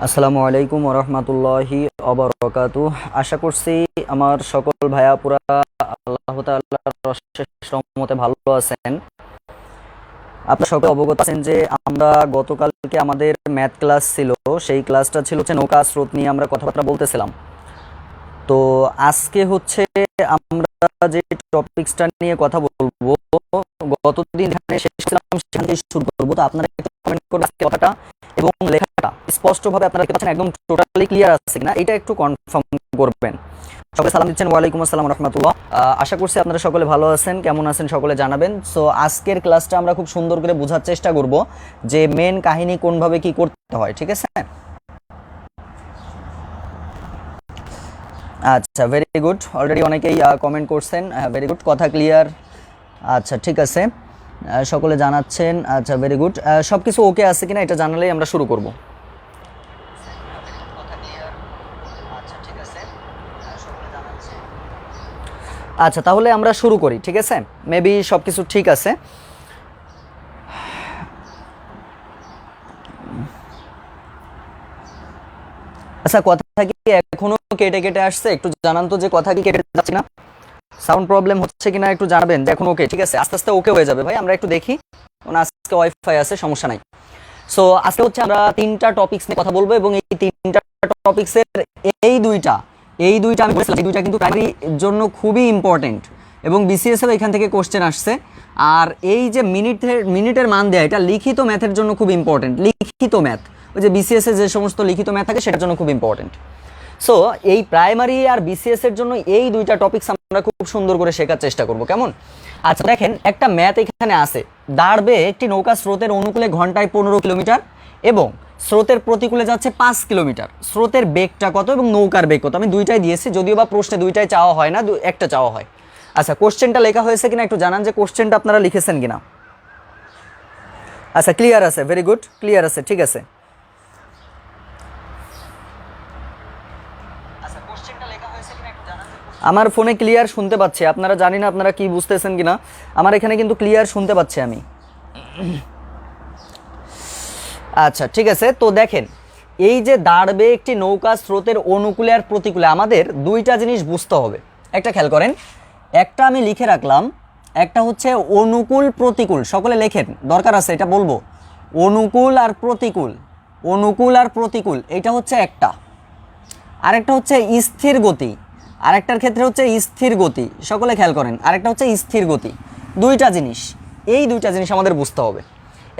আসসালামু আলাইকুম ওরহমাতুল্লাহি অবরকাতু। আশা করছি আমার সকল ভাইয়া পুরা আল্লাহ তাআলার অশেষ রহমতে ভালো আছেন। আপনারা সকলে অবগত আছেন যে আমরা গতকালকে আমাদের ম্যাথ ক্লাস ছিল, সেই ক্লাসটা ছিল হচ্ছে নৌকা স্রোত নিয়ে আমরা কথাবার্তা বলতেছিলাম। তো আজকে হচ্ছে আমরা যে টপিকসটা নিয়ে কথা বলবো, গতদিন যেখানে শেষ করলাম সেখান থেকে শুরু করবো। তো আপনারা একটু কমেন্ট করবেন আজকে কথাটা এবং লেখাটা স্পষ্টভাবে আপনারা দেখতে পাচ্ছেন একদম টোটালি ক্লিয়ার আছে কিনা, এটা একটু কনফার্ম করবেন। সকলে সালাম দিচ্ছেন, ওয়ালাইকুম আসসালাম রহমতুল্লাহ। আশা করছি আপনারা সকলে ভালো আছেন, কেমন আছেন সকলে জানাবেন। সো আজকের ক্লাসটা আমরা খুব সুন্দর করে বোঝার চেষ্টা করব যে মেন কাহিনী কোনভাবে কি করতে হয়, ঠিক আছে? আচ্ছা, ভেরি গুড, অলরেডি অনেকেই কমেন্ট করছেন, ভেরি গুড, কথা ক্লিয়ার। আচ্ছা ঠিক আছে, সকলে জানাচ্ছেন। আচ্ছা ভেরি গুড, সব কিছু ওকে আছে কিনা এটা জানালেই আমরা শুরু করব। আচ্ছা তাহলে আমরা শুরু করি, ঠিক আছে? মেবি সব কিছু ঠিক আছে। আচ্ছা, কথা কি এখনো কেটে কেটে আসছে? একটু জানান তো যে কথা কি কেটে যাচ্ছে না, সাউন্ড প্রবলেম হচ্ছে কিনা একটু জানাবেন। যে এখন ওকে, ঠিক আছে, আস্তে আস্তে ওকে হয়ে যাবে ভাই, আমরা একটু দেখি। আজকে ওয়াইফাই আছে, সমস্যা নাই। সো আজকে হচ্ছে আমরা তিনটা টপিকস নিয়ে কথা বলবো এবং এই তিনটা টপিকসের এই দুইটা আমি বলেছিলাম, এই দুইটা কিন্তু প্রাইমারির জন্য খুবই ইম্পর্টেন্ট এবং বিসিএস এর এখান থেকে কোশ্চেন আসছে। আর এই যে মিনিটের মান দেয়া, এটা লিখিত ম্যাথের জন্য খুব ইম্পর্টেন্ট। লিখিত ম্যাথ, ওই যে বিসিএস এর যে সমস্ত লিখিত ম্যাথ থাকে সেটার জন্য খুব ইম্পর্টেন্ট। সো এই প্রাইমারি আর বিসিএস এর জন্য এই দুইটা টপিকস আমরা খুব সুন্দর করে শেখার চেষ্টা করব, কেমন? আচ্ছা দেখেন, একটা ম্যাথ এখানে আছে, দাঁড়বে একটি নৌকা স্রোতের অনুকূলে ঘন্টায় 15 কিলোমিটার এবং স্রোতের প্রতিকূলে যাচ্ছে 5 কিলোমিটার। স্রোতের বেগটা কত এবং নৌকার বেগ কত? আমি দুইটাই দিয়েছি, যদিও বা প্রশ্নে দুইটাই চাওয়া হয় না, একটা চাওয়া হয়। আচ্ছা, কোশ্চেনটা লেখা হয়েছে কিনা একটু জানান যে কোশ্চেনটা আপনারা লিখেছেন কিনা। আচ্ছা ক্লিয়ার আছে, ভেরি গুড, ক্লিয়ার আছে, ঠিক আছে। আমার ফোনে ক্লিয়ার শুনতে পাচ্ছি, আপনারা জানি না আপনারা কি বুঝতেছেন কিনা, আমার এখানে কিন্তু ক্লিয়ার শুনতে পাচ্ছি আমি। আচ্ছা ঠিক আছে, তো দেখেন, এই যে দাঁড়বে একটি নৌকা স্রোতের অনুকূলে আর প্রতিকূলে, আমাদের দুইটা জিনিস বুঝতে হবে। একটা খেয়াল করেন, একটা আমি লিখে রাখলাম, একটা হচ্ছে অনুকূল প্রতিকূল, সকলে লেখেন, দরকার আছে এটা বলবো। অনুকূল আর প্রতিকূল, অনুকূল আর প্রতিকূল, এটা হচ্ছে একটা। আরেকটা হচ্ছে স্থির গতি, আরেকটার ক্ষেত্রে হচ্ছে স্থির গতি, সকলে খেয়াল করেন, আরেকটা হচ্ছে স্থির গতি। দুইটা জিনিস, এই দুইটা জিনিস আমাদের বুঝতে হবে।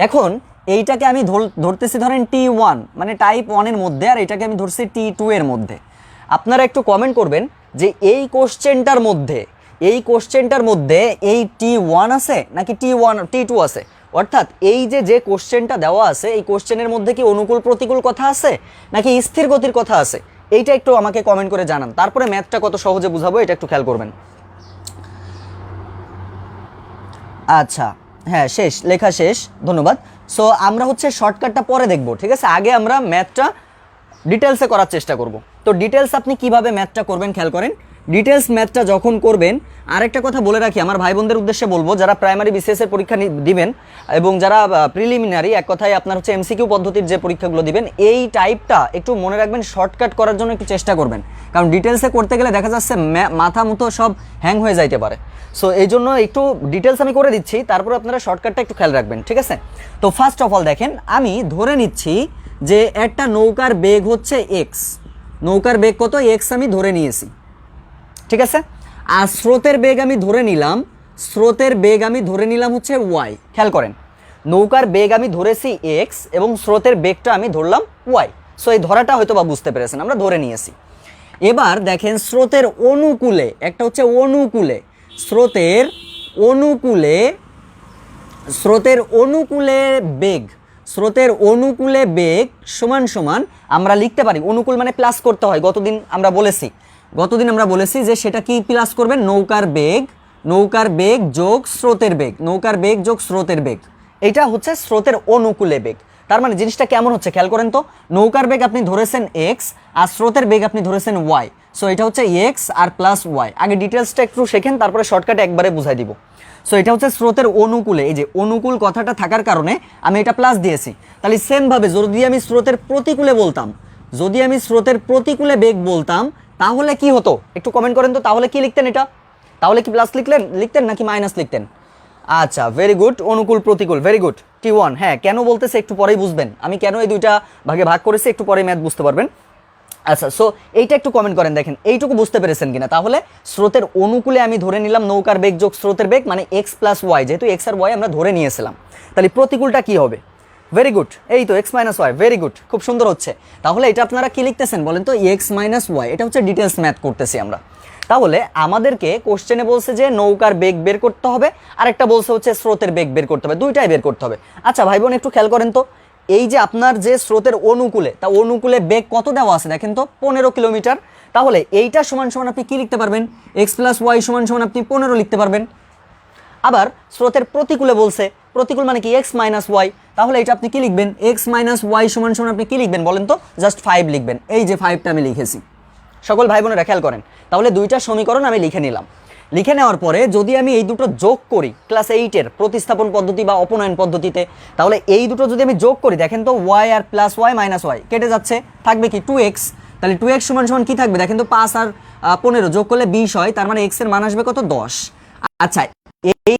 এখন এইটাকে আমি ধরতেছি ধরেন T1 মানে টাইপ 1-এর মধ্যে, আর এটাকে আমি ধরছি T2 এর মধ্যে। আপনারা একটু কমেন্ট করবেন যে এই কোশ্চেনটার মধ্যে এই T1 আছে নাকি T2 আছে। অর্থাৎ এই যে কোশ্চেনটা দেওয়া আছে, এই কোশ্চেনের মধ্যে কি অনুকূল প্রতিকূল কথা আছে নাকি স্থির গতির কথা আছে, এইটা একটু আমাকে কমেন্ট করে জানান। তারপরে ম্যাথটা কত সহজে বুঝাবো এটা একটু খেয়াল করবেন। আচ্ছা হ্যাঁ, শেষ, লেখা শেষ, ধন্যবাদ। সো আমরা হচ্ছে শর্টকাটটা পরে দেখব, ঠিক আছে? আগে আমরা ম্যাথটা ডিটেলসে করার চেষ্টা করব। তো ডিটেলস আপনি কিভাবে ম্যাথটা করবেন খেয়াল করেন। ডিটেলস ম্যাথটা যখন করবেন, আরেকটা কথা বলে রাখি আমার ভাই বোনদের উদ্দেশ্যে বলবো, যারা প্রাইমারি বিসিএস এর পরীক্ষা দিবেন এবং যারা প্রিলিমিনারি, এক কথায় আপনার হচ্ছে এমসিকিউ পদ্ধতির যে পরীক্ষাগুলো দিবেন, এই টাইপটা একটু মনে রাখবেন, শর্টকাট করার জন্য একটু চেষ্টা করবেন। কারণ ডিটেলসে করতে গেলে দেখা যাচ্ছে মাথা মতো সব হ্যাং হয়ে যাইতে পারে। সো এই জন্য একটু ডিটেলস আমি করে দিচ্ছি, তারপরে আপনারা শর্টকাটটা একটু খেয়াল রাখবেন, ঠিক আছে? তো ফার্স্ট অফ অল দেখেন, আমি ধরে নিচ্ছি যে একটা নৌকার বেগ হচ্ছে এক্স, নৌকার বেগ কত এক্স আমি ধরে নিয়েছি, ঠিক আছে? আর স্রোতের বেগ আমি ধরে নিলাম হচ্ছে ওয়াই। খেয়াল করেন, নৌকার বেগ আমি ধরেছি এক্স এবং স্রোতের বেগটা আমি ধরলাম ওয়াই। সো এই ধরাটা হয়তো বা বুঝতে পেরেছেন, আমরা ধরে নিয়েছি। এবার দেখেন স্রোতের অনুকূলে, একটা হচ্ছে অনুকূলে, স্রোতের অনুকূলে বেগ সমান সমান আমরা লিখতে পারি, অনুকূল মানে প্লাস করতে হয়। গতদিন আমরা বলেছি যে সেটা কি প্লাস করবেন, নৌকার বেগ যোগ স্রোতের বেগ, এটা হচ্ছে স্রোতের অনুকূলে বেগ। তার মানে জিনিসটা কেমন হচ্ছে খেয়াল করেন তো, নৌকার বেগ আপনি ধরেছেন এক্স আর স্রোতের বেগ আপনি ধরেছেন ওয়াই। সো এটা হচ্ছে এক্স আর প্লাস ওয়াই। আগে ডিটেলসটা একটু শেখেন, তারপরে শর্টকাটে একবারে বুঝাই দিব। সো এটা হচ্ছে স্রোতের অনুকূলে, এই যে অনুকূল কথাটা থাকার কারণে আমি এটা প্লাস দিয়েছি। তাহলে সেম ভাবে যদি আমি স্রোতের প্রতিকূলে বলতাম, যদি আমি স্রোতের প্রতিকূলে বেগ বলতাম তাহলে কি হতো একটু কমেন্ট করেন তো, তাহলে কি লিখতেন এটা? তাহলে কি প্লাস লিখতেন নাকি মাইনাস লিখতেন? আচ্ছা, ভেরি গুড, অনুকূল প্রতিকূল, ভেরি গুড। T1, হ্যাঁ কেন বলতেছে একটু পরেই বুঝবেন, আমি কেন এই দুইটা ভাগে ভাগ করেছি একটু পরে ম্যাথ বুঝতে পারবেন। আচ্ছা, সো এইটা একটু কমেন্ট করেন, দেখেন এইটুকু বুঝতে পেরেছেন কিনা। তাহলে স্রোতের অনুকূলে আমি ধরে নিলাম নৌকার বেগ যোগ স্রোতের বেগ মানে এক্স প্লাস ওয়াই, যেহেতু এক্স আর ওয়াই আমরা ধরে নিয়েছিলাম, তাহলে প্রতিকূলটা কি হবে? ভেরি গুড, এই তো X minus Y, very good, খুব সুন্দর হচ্ছে। তাহলে এটা আপনারা কি লিখতেছেন বলেন তো? এক্স মাইনাস ওয়াই, এটা হচ্ছে ডিটেলস ম্যাথ করতেছি আমরা। তাহলে আমাদেরকে কোশ্চেনে বলছে যে নৌকার বেগ বের করতে হবে, আর একটা বলছে হচ্ছে স্রোতের বেগ বের করতে হবে, দুইটাই বের করতে হবে। আচ্ছা ভাই বোন একটু খেয়াল করেন তো, এই যে আপনার যে স্রোতের অনুকূলে, তা অনুকূলে বেগ কত দেওয়া আছে দেখেন তো, 15 কিলোমিটার। তাহলে এইটা সমান সমান আপনি কি লিখতে পারবেন? এক্স প্লাস ওয়াই সমান সমান আপনি 15 লিখতে পারবেন। আবার স্রোতের প্রতিকূলে বলছে, প্রতিকূল মানে কি এক্স মাইনাস ওয়াই, তাহলে এটা আপনি কি লিখবেন? এক্স মাইনাস ওয়াই সমান সমান আপনি কি লিখবেন বলেন তো? জাস্ট 5 লিখবেন। এই যে 5টা আমি লিখেছি, সকল ভাই বোনেরা খেয়াল করেন। তাহলে দুইটা সমীকরণ আমি লিখে নিলাম। লিখে নেওয়ার পরে যদি আমি এই দুটো যোগ করি ক্লাস 8-এর প্রতিস্থাপন পদ্ধতি বা অপনয়ন পদ্ধতিতে, তাহলে এই দুটো যদি আমি যোগ করি দেখেন তো, ওয়াই আর প্লাস ওয়াই মাইনাস ওয়াই কেটে যাচ্ছে, থাকবে কি 2x। তাহলে 2x সমান সমান কি থাকবে দেখেন তো, 5 আর 15 যোগ করলে 20 হয়, তার মানে x এর মান আসবে কত? 10। আচ্ছা, এই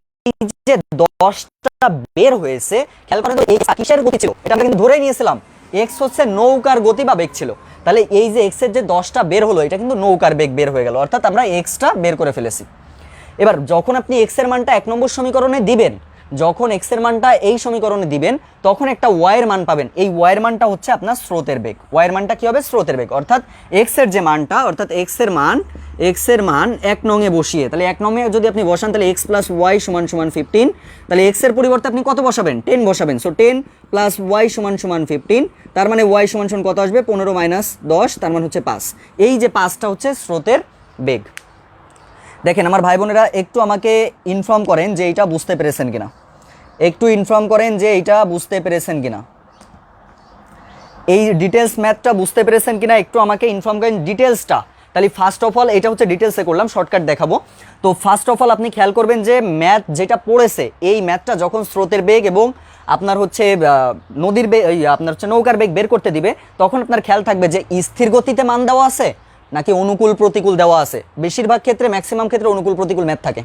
যে 10টা বের হয়েছে, খেয়াল করেন তো, x কিসের গতি ছিল এটা আমরা কিন্তু ধরে নিয়েছিলাম, x হচ্ছে নৌকার গতি বা বেগ ছিল। তাহলে এই যে x এর যে 10টা বের হলো, এটা কিন্তু নৌকার বেগ বের হয়ে গেল, অর্থাৎ আমরা xটা বের করে ফেলেছি। এবার যখন আপনি x এর মানটা 1 নম্বর সমীকরণে দিবেন, যখন x এর মানটা এই সমীকরণে দিবেন, তখন একটা y এর মান পাবেন। এই y এর মানটা হচ্ছে আপনার স্রোতের বেগ। y এর মানটা কি হবে? স্রোতের বেগ। অর্থাৎ x এর যে মানটা, অর্থাৎ x এর মান 1 নং এ বসিয়ে, তাহলে 1 নং এ যদি আপনি বসান তাহলে x প্লাস y সমান সমান 15, তাহলে x এর পরিবর্তে আপনি কত বসাবেন? 10 বসাবেন। সো 10 প্লাস y সমান সমান 15, তার মানে y সমান সমান কত আসবে? 15 মাইনাস 10, তার মানে হচ্ছে 5। এই যে 5টা হচ্ছে স্রোতের বেগ। দেখেন আমার ভাই বোনেরা একটু আমাকে ইনফর্ম করেন যে এইটা বুঝতে পেরেছেন কিনা, একটু ইনফর্ম করেন যে এইটা বুঝতে পেরেছেন কিনা, এই ডিটেলস ম্যাথটা বুঝতে পেরেছেন কিনা একটু আমাকে ইনফর্ম করেন ডিটেলসটা। তাহলে ফার্স্ট অফ অল এটা হচ্ছে ডিটেলসে করলাম, শর্টকাট দেখাবো। তো ফার্স্ট অফ অল আপনি খেয়াল করবেন যে ম্যাথ যেটা পড়েছে, এই ম্যাথটা যখন স্রোতের বেগ এবং আপনার হচ্ছে নদীর বেগ, আপনার হচ্ছে নৌকার বেগ বের করতে দিবে, তখন আপনার খেয়াল থাকবে যে স্থির গতিতে মান দেওয়া আছে নাকি অনুকূল প্রতিকূল দেওয়া আছে। বেশিরভাগ ক্ষেত্রে, ম্যাক্সিমাম ক্ষেত্রে অনুকূল প্রতিকূল ম্যাথ থাকে।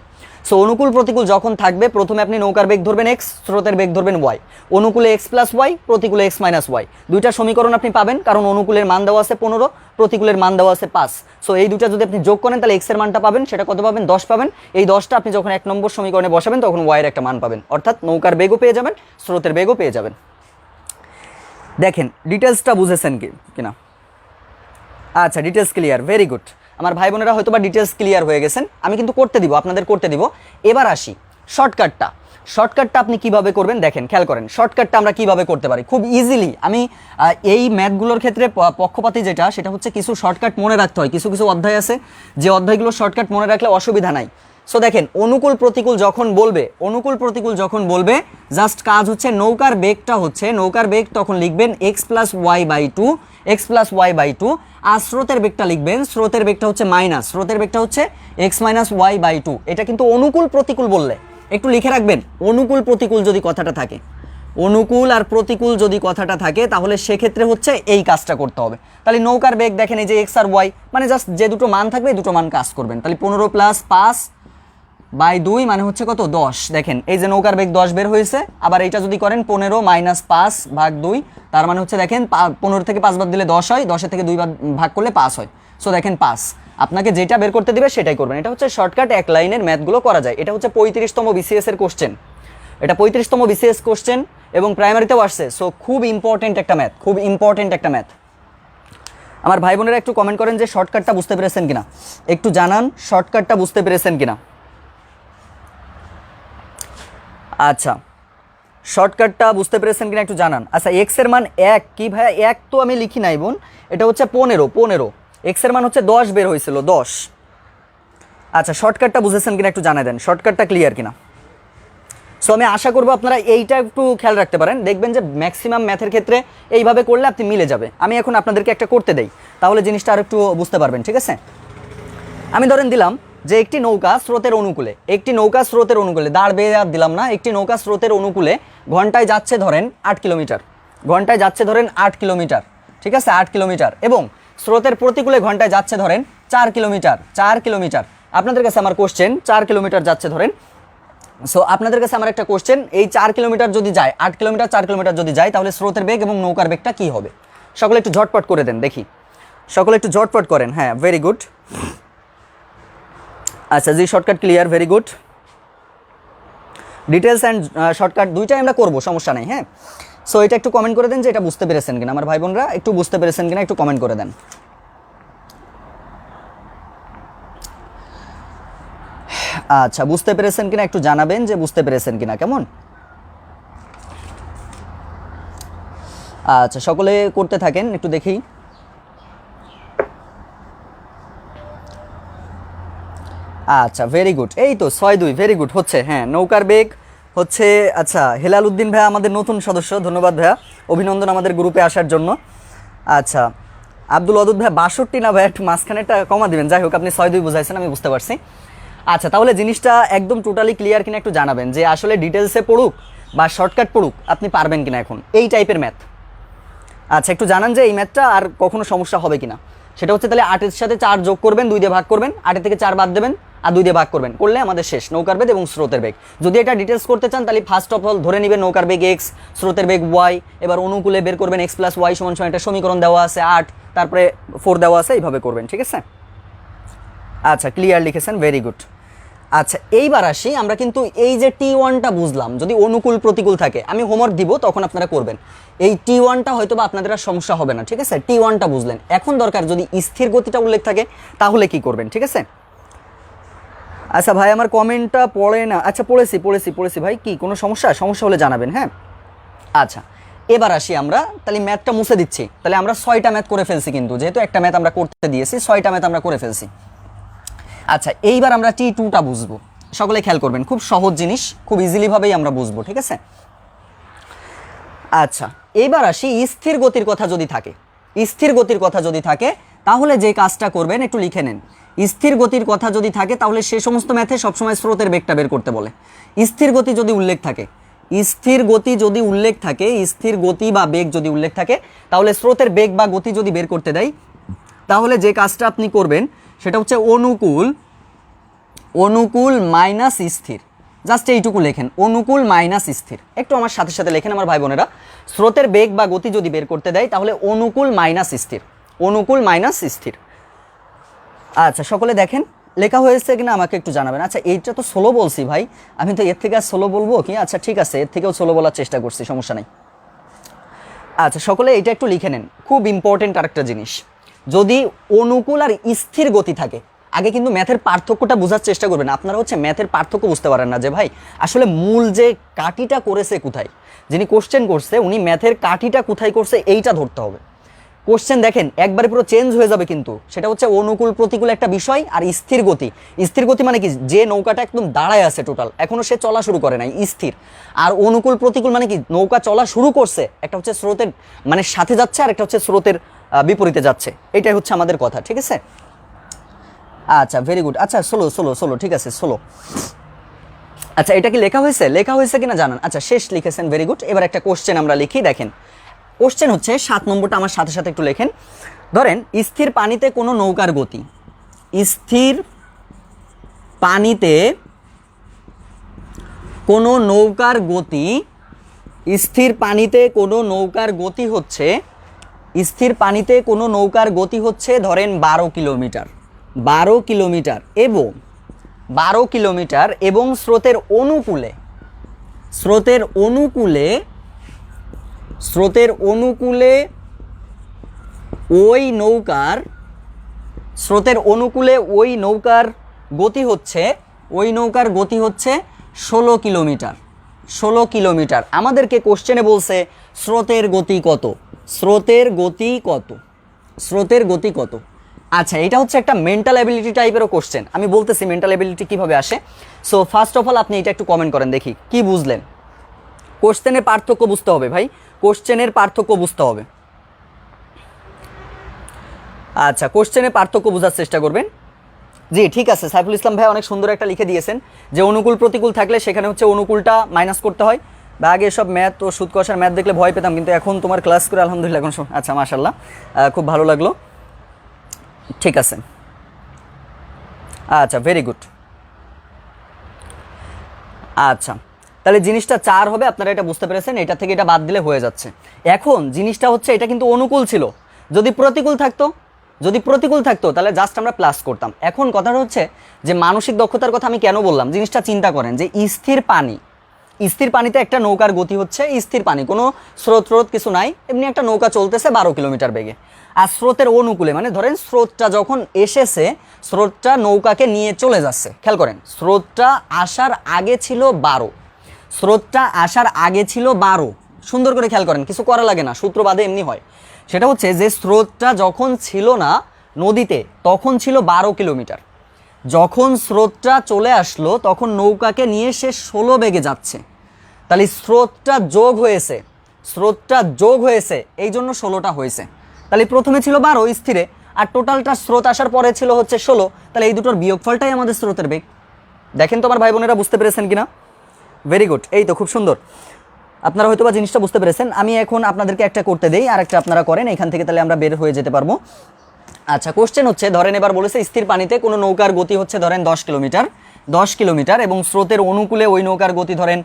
সো অনুকূল প্রতিকূল যখন থাকবে, প্রথমে আপনি নৌকার বেগ ধরবেন x, স্রোতের বেগ ধরবেন y। অনুকূলে x প্লাস ওয়াই, প্রতিকূলে x মাইনাস ওয়াই, দুইটা সমীকরণ আপনি পাবেন, কারণ অনুকূলের মান দেওয়া আছে 15, প্রতিকূলের মান দেওয়া আছে 5। সো এই দুইটা যদি আপনি যোগ করেন তাহলে x এর মানটা পাবেন, সেটা কত পাবেন? 10 পাবেন। এই 10টা আপনি যখন 1 নম্বর সমীকরণে বসাবেন তখন y এর একটা মান পাবেন, অর্থাৎ নৌকার বেগও পেয়ে যাবেন, স্রোতের বেগও পেয়ে যাবেন। দেখেন ডিটেলসটা বুঝেছেন কিনা? আচ্ছা, ডিটেলস ক্লিয়ার, ভেরি গুড। আমার ভাই বোনেরা হয়তো বা ডিটেলস ক্লিয়ার হয়ে গেছেন, আমি কিন্তু করতে দিব, আপনাদের করতে দিব। এবার আসি শর্টকাটটা আপনি কিভাবে করবেন দেখেন, খেয়াল করেন শর্টকাটটা আমরা কিভাবে করতে পারি খুব ইজিলি। আমি এই ম্যাথগুলোর ক্ষেত্রে পক্ষপাতী যেটা, সেটা হচ্ছে কিছু শর্টকাট মনে রাখতে হয়। কিছু কিছু অধ্যায় আছে যে অধ্যায়গুলো শর্টকাট মনে রাখলে অসুবিধা নাই। সো দেখেন, অনুকূল প্রতিকূল যখন বলবে জাস্ট কাজ হচ্ছে নৌকার বেগ তখন লিখবেন x plus y by two, আর স্রোতের বেগটা হচ্ছে minus, x minus y by two. এটা কিন্তু অনুকূল প্রতিকূল বললে একটু লিখে রাখবেন, অনুকূল প্রতিকূল যদি কথাটা থাকে, অনুকূল আর প্রতিকূল যদি কথাটা থাকে, তাহলে সেক্ষেত্রে হচ্ছে এই কাজটা করতে হবে। তাহলে নৌকার বেগ দেখেন এই যে এক্স আর ওয়াই, মানে জাস্ট যে দুটো মান থাকবে এই দুটো মান কাজ করবেন। তাহলে 15 প্লাস 5 বাই 2 মানে হচ্ছে কত? 10। দেখেন এই যে নৌকার বেগ 10 বের হয়েছে, আবার এইটা যদি করেন 15 মাইনাস 5 ভাগ 2, তার মানে হচ্ছে দেখেন 15 থেকে 5 বাদ দিলে 10 হয়, 10 থেকে 2 ভাগ করলে 5 হয়। সো দেখেন 5, আপনাকে যেটা বের করতে দিবে সেটাই করবেন। এটা হচ্ছে শর্টকাট, এক লাইনের ম্যাথগুলো করা যায়। এটা হচ্ছে 35তম বিসিএস এর কোশ্চেন, এটা 35তম বিসিএস কোশ্চেন এবং প্রাইমারিতেও আসছে। সো খুব ইম্পর্টেন্ট একটা ম্যাথ। আমার ভাই বোনেরা একটু কমেন্ট করেন যে শর্টকাটটা বুঝতে পেরেছেন কিনা, একটু জানান শর্টকাটটা বুঝতে পেরেছেন কিনা। আচ্ছা, শর্টকাটটা বুঝতে পেরেছেন কিনা একটু জানান। আচ্ছা, এক্স এর মান 1 কি ভাইয়া? 1 তো আমি লিখি নাই বোন, এটা হচ্ছে 15। এক্স এর মান হচ্ছে 10 বের হয়েছিল, 10। আচ্ছা, শর্টকাটটা বুঝেছেন কিনা একটু জানাই দেন, শর্টকাটটা ক্লিয়ার কিনা। সো আমি আশা করবো আপনারা এইটা একটু খেয়াল রাখতে পারেন, দেখবেন যে ম্যাক্সিমাম ম্যাথের ক্ষেত্রে এইভাবে করলে আপনি মিলে যাবে। আমি এখন আপনাদেরকে একটা করতে দেই, তাহলে জিনিসটা আর একটু বুঝতে পারবেন, ঠিক আছে? আমি ধরেন দিলাম যে একটি নৌকা স্রোতের অনুকূলে, দাঁড় বেয়ে আর দিলাম না, একটি নৌকা স্রোতের অনুকূলে ঘন্টায় যাচ্ছে ধরেন 8 কিলোমিটার, ঠিক আছে 8 কিলোমিটার, এবং স্রোতের প্রতিকূলে ঘন্টায় যাচ্ছে ধরেন 4 কিলোমিটার। 4 কিলোমিটার আপনাদের কাছে আমার কোশ্চেন, 4 কিলোমিটার যাচ্ছে ধরেন। সো আপনাদের কাছে আমার একটা কোশ্চেন, এই 4 কিলোমিটার যদি যায়, 8 কিলোমিটার 4 কিলোমিটার যদি যায়, তাহলে স্রোতের বেগ এবং নৌকার বেগটা কি হবে? সকলে একটু ঝটপট করে দেন দেখি, সকলে একটু ঝটপট করেন। হ্যাঁ, ভেরি গুড। আচ্ছা জি, shortcut clear, very good. Details and shortcut দুইটাই আমরা করবো, সমস্যা নেই। হ্যাঁ, সো এটা একটু কমেন্ট করে দেন যে এটা বুঝতে পেরেছেন কিনা, আমার ভাই বোনরা একটু বুঝতে পেরেছেন কিনা একটু কমেন্ট করে দেন। আচ্ছা, বুঝতে পেরেছেন কিনা একটু জানাবেন যে বুঝতে পেরেছেন কিনা, কেমন? আচ্ছা, সকলে করতে থাকেন, একটু দেখি। আচ্ছা ভেরি গুড, এই তো 6-2, ভেরি গুড হচ্ছে। হ্যাঁ, নৌকার বেগ হচ্ছে। আচ্ছা, হেলাল উদ্দিন ভাইয়া আমাদের নতুন সদস্য, ধন্যবাদ ভাইয়া, অভিনন্দন আমাদের গ্রুপে আসার জন্য। আচ্ছা, আব্দুল ওয়াদুদ ভাইয়া 62 না ভাইয়া, একটু মাঝখানেটা কমা দিবেন। যাই হোক, আপনি 6-2 বুঝাইছেন, আমি বুঝতে পারছি। আচ্ছা, তাহলে জিনিসটা একদম টোটালি ক্লিয়ার কিনা একটু জানাবেন যে আসলে ডিটেলসে পড়ুক বা শর্টকাট পড়ুক, আপনি পারবেন কিনা এখন এই টাইপের ম্যাথ। আচ্ছা, একটু জানান যে এই ম্যাথটা আর কখনো সমস্যা হবে কিনা। সেটা হচ্ছে তাহলে 8 এর সাথে 4 যোগ করবেন, 2 দিয়ে ভাগ করবেন, 8 থেকে 4 বাদ দেবেন আর 2 দিয়ে ভাগ করবেন, করলে আমাদের শেষ নৌকার বেগ এবং স্রোতের বেগ। যদি এটা ডিটেলস করতে চান তাহলে ফার্স্ট অফ অল ধরে নেবেন নৌকার বেগ x, স্রোতের বেগ y, এবার অনুকূলে বের করবেন x + y = একটা সমীকরণ দেওয়া আছে 8, তারপরে 4 দেওয়া আছে, এইভাবে করবেন, ঠিক আছে? আচ্ছা, ক্লিয়ার লিখেছেন, ভেরি গুড। আচ্ছা, এইবার আসি, আমরা কিন্তু এই যে T1টা বুঝলাম, যদি অনুকূল প্রতিকূল থাকে আমি হোমওয়ার্ক দিব তখন আপনারা করবেন। এই T1টা হয়তো বা আপনাদের আর সমস্যা হবে না, ঠিক আছে? T1টা বুঝলেন, এখন দরকার যদি স্থির গতিটা উল্লেখ থাকে তাহলে কি করবেন, ঠিক আছে? আচ্ছা ভাই, আমার কমেন্টটা পড়ে না। আচ্ছা, পড়েছি ভাই, কি কোনো সমস্যা হলে জানাবেন। হ্যাঁ, আচ্ছা এবার আসি আমরা, তাহলে ম্যাথটা মুছে দিচ্ছি। তাহলে আমরা 6টা ম্যাথ করে ফেলছি, কিন্তু যেহেতু একটা ম্যাথ আমরা করতে দিয়েছি 6টা ম্যাথ আমরা করে ফেলছি। আচ্ছা, এইবার আমরা T2টা বুঝবো। সকলে খেয়াল করবেন, খুব সহজ জিনিস, খুব ইজিলি ভাবেই আমরা বুঝবো, ঠিক আছে? আচ্ছা, এবার আসি স্থির গতির কথা যদি থাকে, স্থির গতির কথা যদি থাকে তাহলে যে কাজটা করবেন একটু লিখে নেন। স্থির গতির কথা যদি থাকে তাহলে সে সমস্ত ম্যাথে সবসময় স্রোতের বেগটা বের করতে বলে। স্থির গতি যদি উল্লেখ থাকে, স্থির গতি যদি উল্লেখ থাকে, স্থির গতি বা বেগ যদি উল্লেখ থাকে, তাহলে স্রোতের বেগ বা গতি যদি বের করতে দেয় তাহলে যে কাজটা আপনি করবেন সেটা হচ্ছে অনুকূল মাইনাস স্থির। জাস্ট এইটুকু লেখেন, অনুকূল মাইনাস স্থির। একটু আমার সাথে সাথে লেখেন আমার ভাই বোনেরা, স্রোতের বেগ বা গতি যদি বের করতে দেয় তাহলে অনুকূল মাইনাস স্থির, অনুকূল মাইনাস স্থির। আচ্ছা, সকলে দেখেন লেখা হয়েছে কিনা আমাকে একটু জানাবেন। আচ্ছা, এইটা তো সোলো বলছি ভাই, আমি তো এর থেকে আর সোলো বলবো কি? আচ্ছা ঠিক আছে, এর থেকেও সোলো বলার চেষ্টা করছি, সমস্যা নেই। আচ্ছা, সকলে এটা একটু লিখে নেন, খুব ইম্পর্টেন্ট আরেকটা জিনিস। যদি অনুকূল আর স্থির গতি থাকে, আগে কিন্তু ম্যাথের পার্থক্যটা বোঝার চেষ্টা করবেন। আপনারা হচ্ছে ম্যাথের পার্থক্য বুঝতে পারেন না যে ভাই আসলে মূল যে কাঠিটা করেছে কোথায়, যিনি কোশ্চেন করছে উনি ম্যাথের কাঠিটা কোথায় করছে এইটা ধরতে হবে। কোশ্চেন দেখেন একবারে পুরো চেঞ্জ হয়ে যাবে, কিন্তু সেটা হচ্ছে অনুকূল প্রতিকূল একটা বিষয়, আর স্থির গতি। স্থির গতি মানে কি? যে নৌকাটা একদম দাঁড়ায় আছে, টোটাল এখনো সে চলা শুরু করে নাই, স্থির। আর অনুকূল প্রতিকূল মানে কি? নৌকা চলা শুরু করছে, একটা হচ্ছে স্রোতের মানে সাথে যাচ্ছে আর একটা হচ্ছে স্রোতের বিপরীতে যাচ্ছে, এটাই হচ্ছে আমাদের কথা, ঠিক আছে? আচ্ছা ভেরি গুড। আচ্ছা ষোলো, ঠিক আছে 16। আচ্ছা, এটা কি লেখা হয়েছে কিনা জানান। আচ্ছা, শেষ লিখেছেন, ভেরি গুড। এবার একটা কোশ্চেন আমরা লিখি, দেখেন কোশ্চেন হচ্ছে 7 নম্বরটা আমার সাথে সাথে একটু লেখেন। ধরেন স্থির পানিতে কোনো নৌকার গতি, স্থির পানিতে কোনো নৌকার গতি, স্থির পানিতে কোনো নৌকার গতি হচ্ছে, স্থির পানিতে কোনো নৌকার গতি হচ্ছে ধরেন 12 কিলোমিটার, 12 কিলোমিটার এবং 12 কিলোমিটার এবং স্রোতের অনুকূলে, স্রোতের অনুকূলে, স্রোতের অনুকূলে ওই নৌকার, স্রোতের অনুকূলে ওই নৌকার গতি হচ্ছে, ওই নৌকার গতি হচ্ছে 16 কিলোমিটার, 16 কিলোমিটার। আমাদেরকে কোশ্চেনে বলছে স্রোতের গতি কত, স্রোতের গতি কত, স্রোতের গতি কত। আচ্ছা, এটা হচ্ছে একটা মেন্টাল অ্যাবিলিটি টাইপেরও কোশ্চেন, আমি বলতেছি মেন্টাল অ্যাবিলিটি কীভাবে আসে। সো ফার্স্ট অফ অল আপনি এটা একটু কমেন্ট করেন দেখি কি বুঝলেন। কোশ্চেনের পার্থক্য বুঝতে হবে ভাই, কোশ্চেনের পার্থক্য বুঝতে হবে। আচ্ছা, কোশ্চেনের পার্থক্য বোঝার চেষ্টা করবেন। জি ঠিক আছে, সাইফুল ইসলাম ভাই অনেক সুন্দর একটা লিখে দিয়েছেন যে অনুকূল প্রতিকূল থাকলে সেখানে হচ্ছে অনুকূলটা মাইনাস করতে হয়, বা আগে সব ম্যাথ ও সুদ কষার ম্যাথ দেখলে ভয় পেতাম, কিন্তু এখন তোমার ক্লাস করে আলহামদুলিল্লাহ এখন আচ্ছা মাশাআল্লাহ খুব ভালো লাগলো। ঠিক আছে, আচ্ছা ভেরি গুড। আচ্ছা তাহলে জিনিসটা 4 হবে, আপনারা এটা বুঝতে পেরেছেন, এটা থেকে এটা বাদ দিলে হয়ে যাচ্ছে। এখন জিনিসটা হচ্ছে এটা কিন্তু অনুকূল ছিল, যদি প্রতিকূল থাকতো তাহলে জাস্ট আমরা প্লাস করতাম। এখন কথাটা হচ্ছে যে মানসিক দক্ষতার কথা আমি কেন বললাম, জিনিসটা চিন্তা করেন যে স্থির পানিতে একটা নৌকার গতি হচ্ছে স্থির পানি, কোনো স্রোত কিছু নাই, এমনি একটা নৌকা চলতেছে 12 কিলোমিটার বেগে। আর স্রোতের অনুকূলে মানে ধরেন স্রোতটা যখন এসেছে, স্রোতটা নৌকাকে নিয়ে চলে যাচ্ছে, খেয়াল করেন স্রোতটা আসার আগে ছিল 12, সুন্দর করে খেয়াল করেন, কিছু করা লাগে না, সূত্র বাদে এমনি হয়। সেটা হচ্ছে যে স্রোতটা যখন ছিল না নদীতে তখন ছিল 12 কিলোমিটার, যখন স্রোতটা চলে আসলো তখন নৌকাকে নিয়ে সে 16 বেগে যাচ্ছে। তাহলে স্রোতটা যোগ হয়েছে এই জন্য 16টা হয়েছে। তাহলে প্রথমে ছিল 12 স্থিরে, আর টোটালটা স্রোত আসার পরে ছিল হচ্ছে 16, তাহলে এই দুটোর বিয়োগফলটাই আমাদের স্রোতের বেগ। দেখেন তো আমার ভাই বোনেরা বুঝতে পেরেছেন কিনা? ভেরি গুড, এই তো খুব সুন্দর, আপনারা হয়তো বা জিনিসটা বুঝতে পেরেছেন। আমি এখন আপনাদেরকে একটা করতে দেই, আর একটা আপনারা করেন, এখান থেকে তাহলে আমরা বের হয়ে যেতে পারবো। আচ্ছা কোশ্চেন হচ্ছে, ধরেন এবার বলেছে স্থির পানিতে কোনো নৌকার গতি হচ্ছে ধরেন 10 কিলোমিটার এবং স্রোতের অনুকূলে ওই নৌকার গতি ধরেন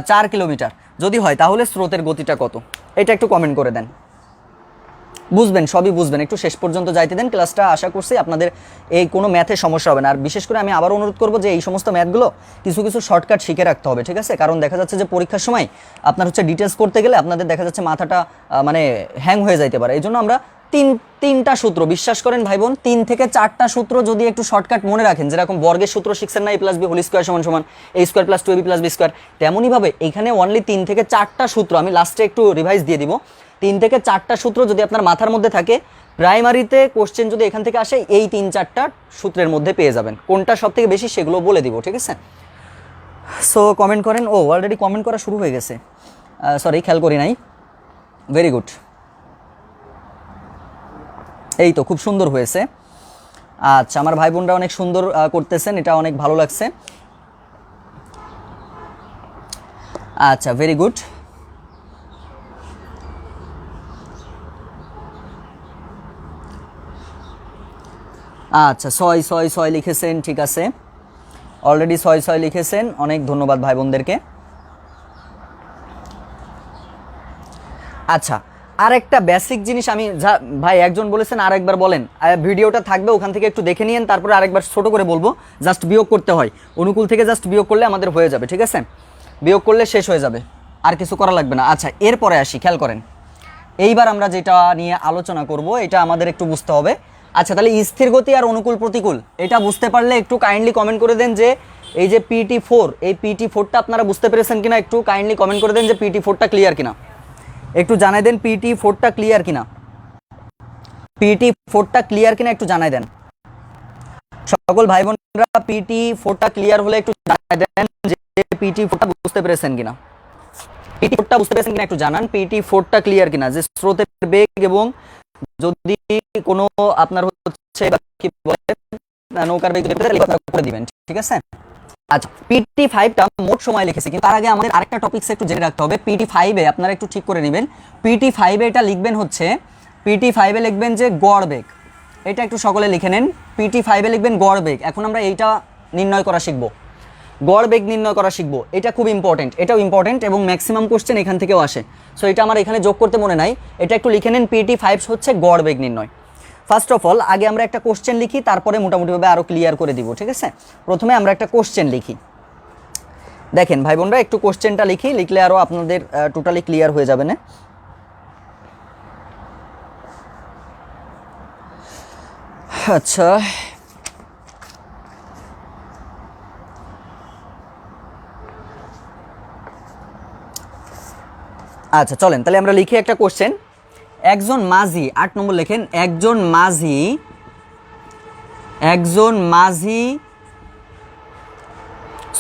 4 কিলোমিটার যদি হয়, তাহলে স্রোতের গতিটা কত? এটা একটু কমেন্ট করে দেন, বুঝবেন, সবই বুঝবেন, একটু শেষ পর্যন্ত যাইতে দেন ক্লাসটা। আশা করছি আপনাদের এই কোনো ম্যাথে সমস্যা হবে না। আর বিশেষ করে আমি আবার অনুরোধ করবো যে এই সমস্ত ম্যাথগুলো কিছু শর্টকাট শিখে রাখতে হবে, ঠিক আছে? কারণ দেখা যাচ্ছে যে পরীক্ষার সময় আপনার হচ্ছে ডিটেলস করতে গেলে আপনাদের দেখা যাচ্ছে মাথাটা মানে হ্যাং হয়ে যাইতে পারে। এই জন্য আমরা তিনটা সূত্র, বিশ্বাস করেন ভাই বোন, 3 থেকে 4টা সূত্র যদি একটু শর্টকাট মনে রাখেন, যেরকম বর্গের সূত্র শিখছেন না, a + b হোল স্কয়ার সমান a square + 2ab + b square, তেমনইভাবে এখানে অনলি 3 থেকে 4টা সূত্র, আমি লাস্টে একটু রিভাইজ দিয়ে দিব, 3 থেকে 4টা সূত্র যদি আপনার মাথার মধ্যে থাকে, প্রাইমারিতে কোশ্চেন যদি এখান থেকে আসে এই 3-4টা সূত্রের মধ্যে পেয়ে যাবেন। কোনটা সব থেকে বেশি সেগুলো বলে দিব, ঠিক আছে? সো কমেন্ট করেন। ও অলরেডি কমেন্ট করা শুরু হয়ে গেছে, সরি খেয়াল করি নাই। ভেরি গুড, এই তো খুব সুন্দর হয়েছে। আচ্ছা আমার ভাই বোনরা অনেক সুন্দর করতেছেন, এটা অনেক ভালো লাগছে। আচ্ছা ভেরি গুড। আচ্ছা 6 লিখেছেন, ঠিক আছে, অলরেডি 6 লিখেছেন, অনেক ধন্যবাদ ভাই বোনদেরকে। আচ্ছা আর একটা বেসিক জিনিস আমি ভাই একজন বলেছেন আরেকবার বলেন, ভিডিওটা থাকবে ওখান থেকে একটু দেখে নিন, তারপরে আরেকবার ছোট করে বলবো, জাস্ট বিয়োগ করতে হয়, অনুকূল থেকে জাস্ট বিয়োগ করলে আমাদের হয়ে যাবে, ঠিক আছে? বিয়োগ করলে শেষ হয়ে যাবে, আর কিছু করা লাগবে না। আচ্ছা এরপরে আসি, খেয়াল করেন, এইবার আমরা যেটা নিয়ে আলোচনা করব এটা আমাদের একটু বুঝতে হবে। আচ্ছা তাহলে স্থির গতি আর অনুকূল প্রতিকূল এটা বুঝতে পারলে একটু কাইন্ডলি কমেন্ট করে দেন যে এই যে PT4, এই PT4টা আপনারা বুঝতে পেরেছেন কিনা, একটু কাইন্ডলি কমেন্ট করে দেন যে PT4টা ক্লিয়ার কিনা, একটু জানাই দেন PT4টা ক্লিয়ার কিনা, PT4টা ক্লিয়ার কিনা একটু জানাই দেন সকল ভাই বোনরা। PT4টা ক্লিয়ার হলে একটু জানাই দেন যে PT4টা বুঝতে পেরেছেন কিনা, PT4টা বুঝতে পেরেছেন কিনা একটু জানান, PT4টা ক্লিয়ার কিনা, যে স্রোতের বেগ এবং যদি কোনো আপনার হচ্ছে কি বলে নৌকার বেগ করে দিবেন, ঠিক আছে? আচ্ছা PT5টা মোট সময় লিখেছি, কিন্তু তার আগে আমাদের আরেকটা টপিকস একটু জেনে রাখতে হবে। PT5-এ আপনারা একটু ঠিক করে নেবেন, PT5-এ এটা লিখবেন হচ্ছে, PT5-এ লিখবেন যে গড় বেগ, এটা একটু সকলে লিখে নেন, PT5-এ লিখবেন গড় বেগ। এখন আমরা এইটা নির্ণয় করা শিখবো, গড় বেগ নির্ণয় করা শিখবো, এটা খুব ইম্পর্টেন্ট, এটাও ইম্পর্টেন্ট এবং ম্যাক্সিমাম কোশ্চেন এখান থেকেও আসে। সো এটা আমার এখানে যোগ করতে মনে নাই, এটা একটু লিখে নেন, PT5 হচ্ছে গড় বেগ নির্ণয়। ফার্স্ট অফ অল আগে আমরা একটা কোশ্চেন লিখি, তারপরে মোটামুটিভাবে আরও ক্লিয়ার করে দিব, ঠিক আছে? প্রথমে আমরা একটা কোশ্চেন লিখি, দেখেন ভাই বোনরা একটু কোশ্চেনটা লিখি, লিখলে আরও আপনাদের টোটালি ক্লিয়ার হয়ে যাবে না। আচ্ছা আচ্ছা চলেন তাহলে আমরা লিখি একটা কোশ্চেন। একজন মাঝি, 8 নম্বর লেখেন, একজন মাঝি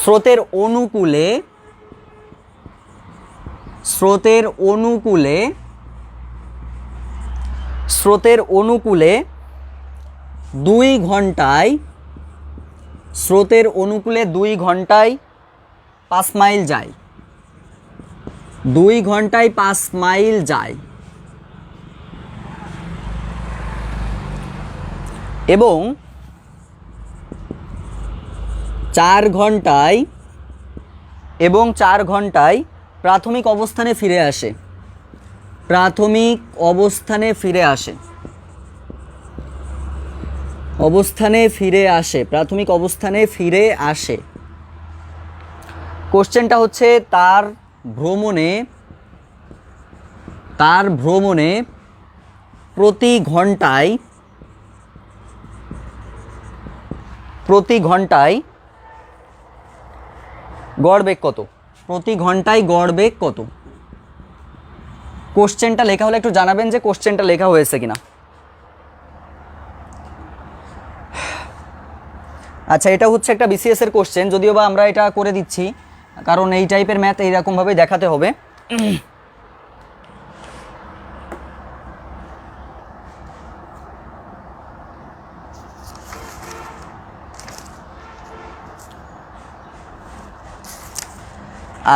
স্রোতের অনুকূলে 2 ঘন্টায় 5 মাইল যায়। 2 ঘন্টায় 5 মাইল যায় এবং 4 ঘন্টায় প্রাথমিক অবস্থানে ফিরে আসে। প্রাথমিক অবস্থানে ফিরে আসে। কোশ্চেনটা হচ্ছে তার ভ্রমণে প্রতি ঘন্টায় গড় বেগ কত? প্রতি ঘন্টায় গড় বেগ কত? কোশ্চেনটা লেখা হলে একটু জানাবেন যে কোশ্চেনটা লেখা হয়েছে কিনা। আচ্ছা, এটা হচ্ছে একটা বিসিএস এর কোশ্চেন, যদিও বা আমরা এটা করে দিচ্ছি কারণ এই টাইপের ম্যাথ এইরকমভাবে দেখাতে হবে।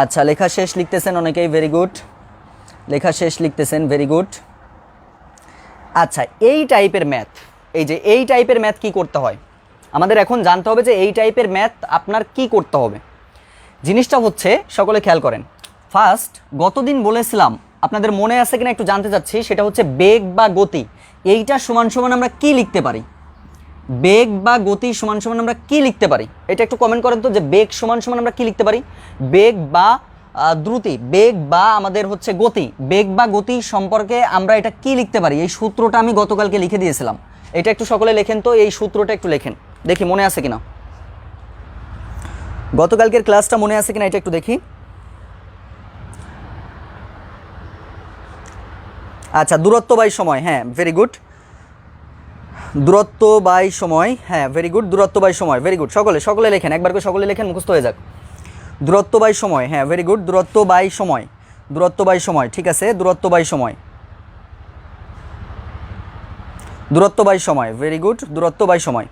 আচ্ছা, লেখা শেষ লিখতেছেন অনেকেই, ভেরি গুড। লেখা শেষ লিখতেছেন, ভেরি গুড। আচ্ছা, এই টাইপের ম্যাথ কি করতে হয় আমাদের এখন জানতে হবে, যে এই টাইপের ম্যাথ আপনার কি করতে হবে। জিনিসটা হচ্ছে, সকলে খেয়াল করেন, ফার্স্ট গতদিন বলেছিলাম, আপনাদের মনে আছে কিনা একটু জানতে চাচ্ছি, সেটা হচ্ছে বেগ বা গতি, এইটা সমান সমান আমরা কি লিখতে পারি? বেগ বা গতি সমান সমান আমরা কি লিখতে পারি? এটা একটু কমেন্ট করেন তো, যে বেগ সমান সমান আমরা কি লিখতে পারি? বেগ বা দ্রুতি, বেগ বা আমাদের হচ্ছে গতি, বেগ বা গতি সম্পর্কে আমরা এটা কি লিখতে পারি? এই সূত্রটা আমি গতকালকে লিখে দিয়েছিলাম, এটা একটু সকলে লেখেন তো, এই সূত্রটা একটু লেখেন, দেখি মনে আছে কিনা। গতকালকের ক্লাসটা মনে আছে কিনা এটা একটু দেখি। আচ্ছা, দূরত্ব বাই সময়, হ্যাঁ ভেরি গুড। দূরত্ব বাই সময়, হ্যাঁ ভেরি গুড। দূরত্ব বাই সময়, ভেরি গুড। সকলে লেখেন, একবার করে সকলে লেখেন, মুখস্থ হয়ে যাক। দূরত্ব বাই সময়, হ্যাঁ ভেরি গুড। দূরত্ব বাই সময়, ঠিক আছে। দূরত্ব বাই সময়, ভেরি গুড। দূরত্ব বাই সময়।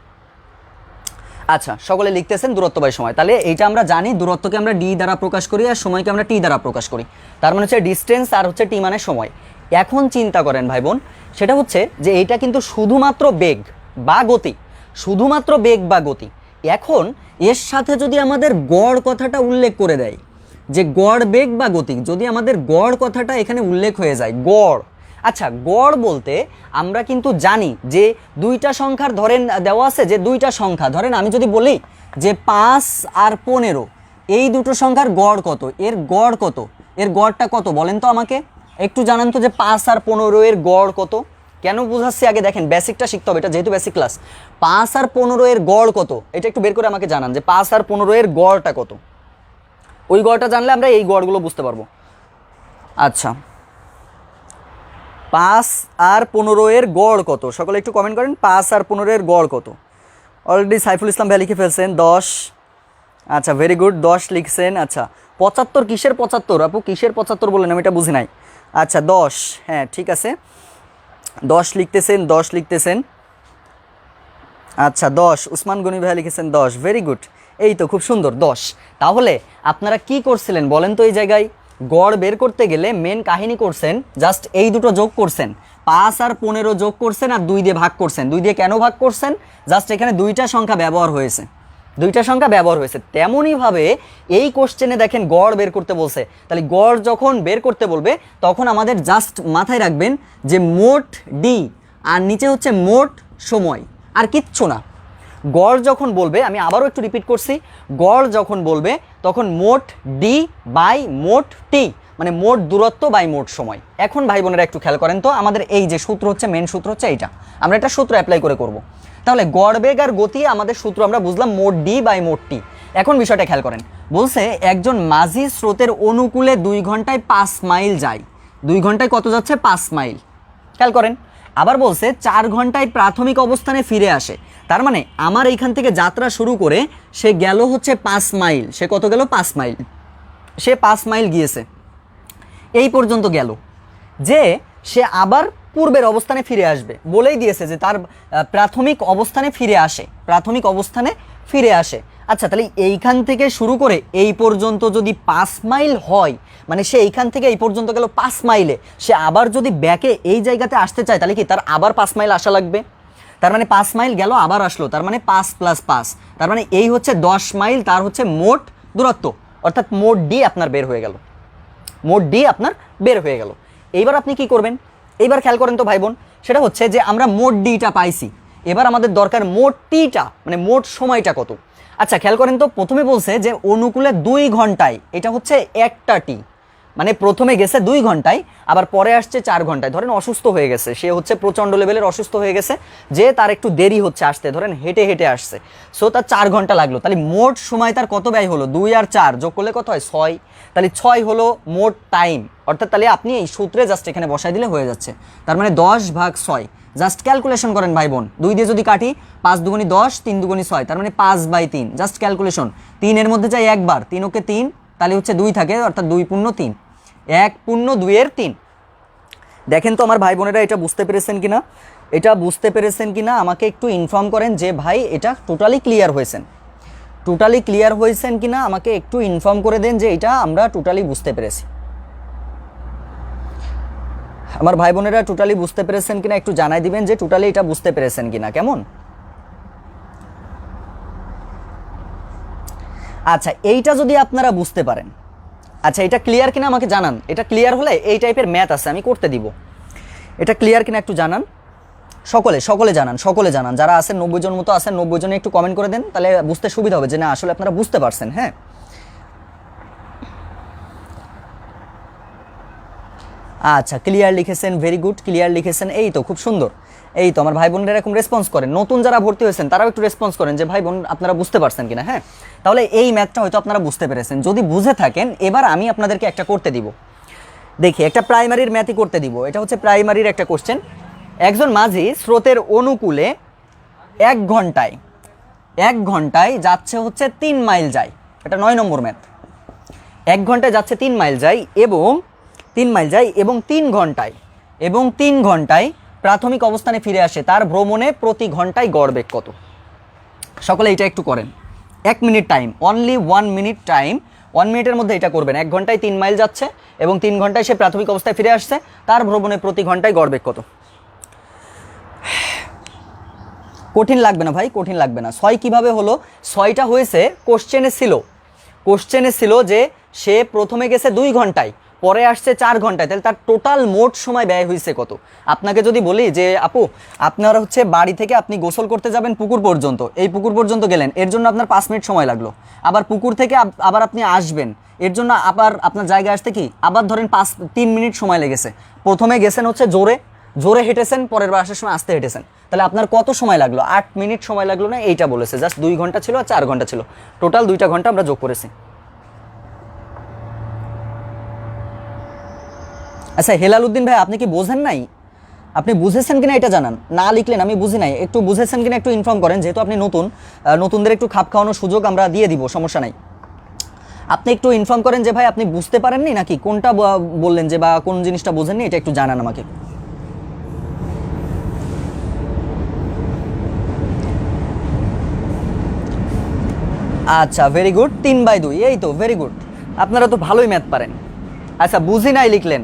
আচ্ছা, সকলে লিখতেছেন দূরত্ব বাই সময়। তাহলে এইটা আমরা জানি, দূরত্বকে আমরা ডি দ্বারা প্রকাশ করি আর সময়কে আমরা টি দ্বারা প্রকাশ করি। তার মানে হচ্ছে ডিস্টেন্স আর হচ্ছে টি মানে সময়। এখন চিন্তা করেন ভাই বোন, সেটা হচ্ছে যে এইটা কিন্তু শুধুমাত্র বেগ বা গতি, এখন এর সাথে যদি আমাদের গড় কথাটা উল্লেখ করে দেয়, যে গড় বেগ বা গতি, যদি আমাদের গড় কথাটা এখানে উল্লেখ হয়ে যায়, গড়। আচ্ছা, গড় বলতে আমরা কিন্তু জানি যে দুইটা সংখ্যার, ধরেন দেওয়া আছে যে দুইটা সংখ্যা, ধরেন আমি যদি বলি যে 5 আর 15, এই দুটো সংখ্যার গড় কত, এর গড় কত, এর গড়টা কত বলেন তো আমাকে, একটু জানান তো, যে 5 আর 15 এর গড় কত। কেন বুঝাচ্ছি আগে দেখেন, বেসিকটা শিখতে হবে, এটা যেহেতু বেসিক ক্লাস। 5 আর 15 এর গড় কত, এটা একটু বের করে আমাকে জানান, যে 5 আর 15 এর গড়টা কত। ওই গড়টা জানলে আমরা এই গড়গুলো বুঝতে পারবো। আচ্ছা, 5 আর 15 এর গড় কত, সকলে একটু কমেন্ট করেন, 5 আর 15 এর গড় কত। অলরেডি সাইফুল ইসলাম ভাই লিখে ফেলছেন 10। আচ্ছা, ভেরি গুড, 10 লিখছেন। আচ্ছা, 75 কিসের 75 আপু, কিসের 75 বললেন, আমি এটা বুঝি নাই। আচ্ছা, 10, হ্যাঁ ঠিক আছে, 10 লিখতেছেন। আচ্ছা, 10, উসমান গনি ভাই লিখেছেন 10, ভেরি গুড। এই তো খুব সুন্দর, 10। তাহলে আপনারা কি করছিলেন বলেন তো, এই জায়গায় গড় বের করতে গেলে মেন কাহিনী করছেন, জাস্ট এই দুটো যোগ করছেন, 5 আর 15 যোগ করছেন আর 2 দিয়ে ভাগ করছেন। 2 দিয়ে কেন ভাগ করছেন? জাস্ট এখানে দুইটা সংখ্যা ব্যবহার হয়েছে, তেমনইভাবে এই কোশ্চেনে দেখেন গড় বের করতে বলছে। তাহলে গড় যখন বের করতে বলবে, তখন আমাদের জাস্ট মাথায় রাখবেন যে মোট ডি আর নিচে হচ্ছে মোট সময়, আর কিচ্ছু না। গড় যখন বলবে, আমি আবারও একটু রিপিট করছি, গড় যখন বলবে তখন মোট ডি বাই মোট টি, মানে মোট দূরত্ব বাই মোট সময়। এখন ভাই বোনেরা একটু খেয়াল করেন তো, আমাদের এই যে সূত্র হচ্ছে, মেন সূত্র হচ্ছে এইটা, আমরা একটা সূত্র অ্যাপ্লাই করে করব। তাহলে গড় বেগ আর গতি আমাদের সূত্র আমরা বুঝলাম মোট ডি বাই মোট টি। এখন বিষয়টা খেয়াল করেন, বলছে একজন মাঝি স্রোতের অনুকূলে 2 ঘন্টায় 5 মাইল যায়। 2 ঘন্টায় কত যাচ্ছে? 5 মাইল। খেয়াল করেন, আবার বলছে 4 ঘন্টায় প্রাথমিক অবস্থানে ফিরে আসে। তার মানে আমার এইখান থেকে যাত্রা শুরু করে সে গেল হচ্ছে 5 মাইল। সে কত গেল? 5 মাইল। সে 5 মাইল গিয়েছে, এই পর্যন্ত গেল, যে সে আবার পূর্বের অবস্থানে ফিরে আসবে। বলেই দিয়েছে যে তার প্রাথমিক অবস্থানে ফিরে আসে, ফিরে আসে। আচ্ছা, তাহলে এইখান থেকে শুরু করে এই পর্যন্ত যদি 5 মাইল হয়, মানে সে এইখান থেকে এই পর্যন্ত গেল 5 মাইলে, সে আবার যদি ব্যাকে এই জায়গাতে আসতে চায় তাহলে কি তার আবার 5 মাইল আসা লাগবে। তার মানে 5 মাইল গেল আবার আসলো, তার মানে 5 + 5, তার মানে এই হচ্ছে 10 মাইল, তার হচ্ছে মোট দূরত্ব, অর্থাৎ মোট ডি আপনার বের হয়ে গেল, মোট ডি আপনার বের হয়ে গেল। এইবার আপনি কি করবেন, এইবার খেয়াল করেন তো ভাই বোন, সেটা হচ্ছে যে আমরা মোট ডিটা পাইছি, এবার আমাদের দরকার মোট টিটা, মানে মোট সময়টা কত। আচ্ছা খেয়াল করেন তো, প্রথমে বলছে যে অনুকূলে 2 ঘন্টায়, এটা হচ্ছে একটা টি, মানে প্রথমে গেছে 2 ঘন্টায়, আবার পরে আসছে 4 ঘন্টায়। ধরেন অসুস্থ হয়ে গেছে, সে হচ্ছে প্রচণ্ড লেভেলের অসুস্থ হয়ে গেছে, যে তার একটু দেরি হচ্ছে আসতে, ধরেন হেঁটে হেঁটে আসছে, সো তার 4 ঘন্টা লাগলো। তাহলে মোট সময় তার কত ব্যয় হলো, 2 আর 4 যোগ করলে কত হয়, 6। তাহলে 6 হলো মোট টাইম, অর্থাৎ তাহলে আপনি এই সূত্রে জাস্ট এখানে বসাই দিলে হয়ে যাচ্ছে। তার মানে 10/6, জাস্ট ক্যালকুলেশন করেন ভাই বোন, 2 দিয়ে যদি কাটি 5 দুগুণি 10, 3 দুগুণি 6, তার মানে 5/3, জাস্ট ক্যালকুলেশন। 3 এর মধ্যে যাই একবার, 3 ওকে 3, তাহলে হচ্ছে 2 থাকে, অর্থাৎ 2 পূর্ণ 3, 1 পূর্ণ 2 এর 3। দেখেন তো আমার ভাই বোনেরা এটা বুঝতে পেরেছেন কিনা, এটা বুঝতে পেরেছেন কিনা আমাকে একটু ইনফর্ম করেন যে ভাই এটা টোটালি ক্লিয়ার হয়েছেন, টোটালি ক্লিয়ার হয়েছেন কিনা আমাকে একটু ইনফর্ম করে দেন যে এটা আমরা টোটালি বুঝতে পেরেছি। আমার ভাই বোনেরা টোটালি বুঝতে পেরেছেন কিনা একটু জানাই দিবেন যে টোটালি এটা বুঝতে পেরেছেন কিনা, কেমন? আচ্ছা এইটা যদি আপনারা বুঝতে পারেন, আচ্ছা এটা ক্লিয়ার কিনা আমাকে জানান। এটা ক্লিয়ার হলে এই টাইপের ম্যাথ আছে আমি করতে দিব, এটা ক্লিয়ার কিনা একটু জানান। সকলে জানান, যারা আছেন 90 জন মতো আছেন, 90 জনে একটু কমেন্ট করে দেন, তাহলে বুঝতে সুবিধা হবে যে না আসলে আপনারা বুঝতে পারছেন। হ্যাঁ আচ্ছা ক্লিয়ার লিখেছেন, ভেরি গুড, ক্লিয়ার লিখেছেন, এই তো খুব সুন্দর। এই তো আমার ভাই বোনরা এরকম রেসপন্স করেন, নতুন যারা ভর্তি হয়েছেন তারাও একটু রেসপন্স করেন যে ভাই বোন আপনারা বুঝতে পারছেন কিনা। হ্যাঁ তাহলে এই ম্যাথটা হয়তো আপনারা বুঝতে পেরেছেন, যদি বুঝে থাকেন এবার আমি আপনাদেরকে একটা করতে দিব, দেখি একটা প্রাইমারির ম্যাথই করতে দিব। এটা হচ্ছে প্রাইমারির একটা কোশ্চেন। একজন মাঝি স্রোতের অনুকূলে 1 ঘন্টায় যাচ্ছে হচ্ছে 3 মাইল যায়, এটা 9 নম্বর ম্যাথ। 1 ঘন্টায় যাচ্ছে 3 মাইল যায় এবং 3 ঘন্টায় প্রাথমিক অবস্থানে ফিরে আসে, তার ভ্রমণে প্রতি ঘন্টায় গড় বেগ কত? সকলে এটা একটু করেন, 1 minute time, only 1 minute time, 1 মিনিটের মধ্যে এটা করবেন। 1 ঘন্টায় 3 মাইল যাচ্ছে এবং 3 ঘন্টায় সে প্রাথমিক অবস্থায় ফিরে আসছে, তার ভ্রমণে প্রতি ঘন্টায় গড় বেগ কত? কঠিন লাগবে না ভাই, কঠিন লাগবে না। 6 কিভাবে হলো? 6টা হয়েছে কোশ্চেনে ছিল যে সে প্রথমে গেছে 2 ঘন্টায়, পরে আসছে 4 ঘন্টায়, তাহলে তার টোটাল মোট সময় ব্যয় হয়েছে কত? আপনাকে যদি বলি যে আপু আপনার হচ্ছে বাড়ি থেকে আপনি গোসল করতে যাবেন পুকুর পর্যন্ত, এই পুকুর পর্যন্ত গেলেন, এর জন্য আপনার 5 মিনিট সময় লাগলো, আবার পুকুর থেকে আবার আপনি আসবেন, এর জন্য আবার আপনার জায়গায় আসতে কি আবার ধরেন 3 মিনিট সময় লেগেছে। প্রথমে গেছেন হচ্ছে জোরে হেঁটেছেন, পরের বার আসার সময় আস্তে হেঁটেছেন, তাহলে আপনার কত সময় লাগলো? 8 মিনিট সময় লাগলো না? এইটা বলেছে, জাস্ট 2 ঘন্টা ছিল আর 4 ঘন্টা ছিল, টোটাল 2টা ঘন্টা আমরা যোগ করেছি। আচ্ছা হেলাল উদ্দিন ভাই আপনি কি বোঝেন নাই? আপনি বুঝেছেন কিনা এটা জানান, না লিখলেন আমি বুঝি নাই, একটু বুঝেছেন কিনা একটু ইনফর্ম করেন, যেহেতু আপনি নতুনদের একটু খাপ খাওয়ানোর সুযোগ আমরা দিয়ে দিব, সমস্যা নাই। আপনি একটু ইনফর্ম করেন যে ভাই আপনি বুঝতে পারেননি নাকি কোনটা বললেন যে বা কোন জিনিসটা বোঝেননি, এটা একটু জানান আমাকে। আচ্ছা ভেরি গুড, 3/2, এই তো ভেরি গুড, আপনারা তো ভালোই ম্যাথ পারেন। আচ্ছা বুঝি নাই লিখলেন,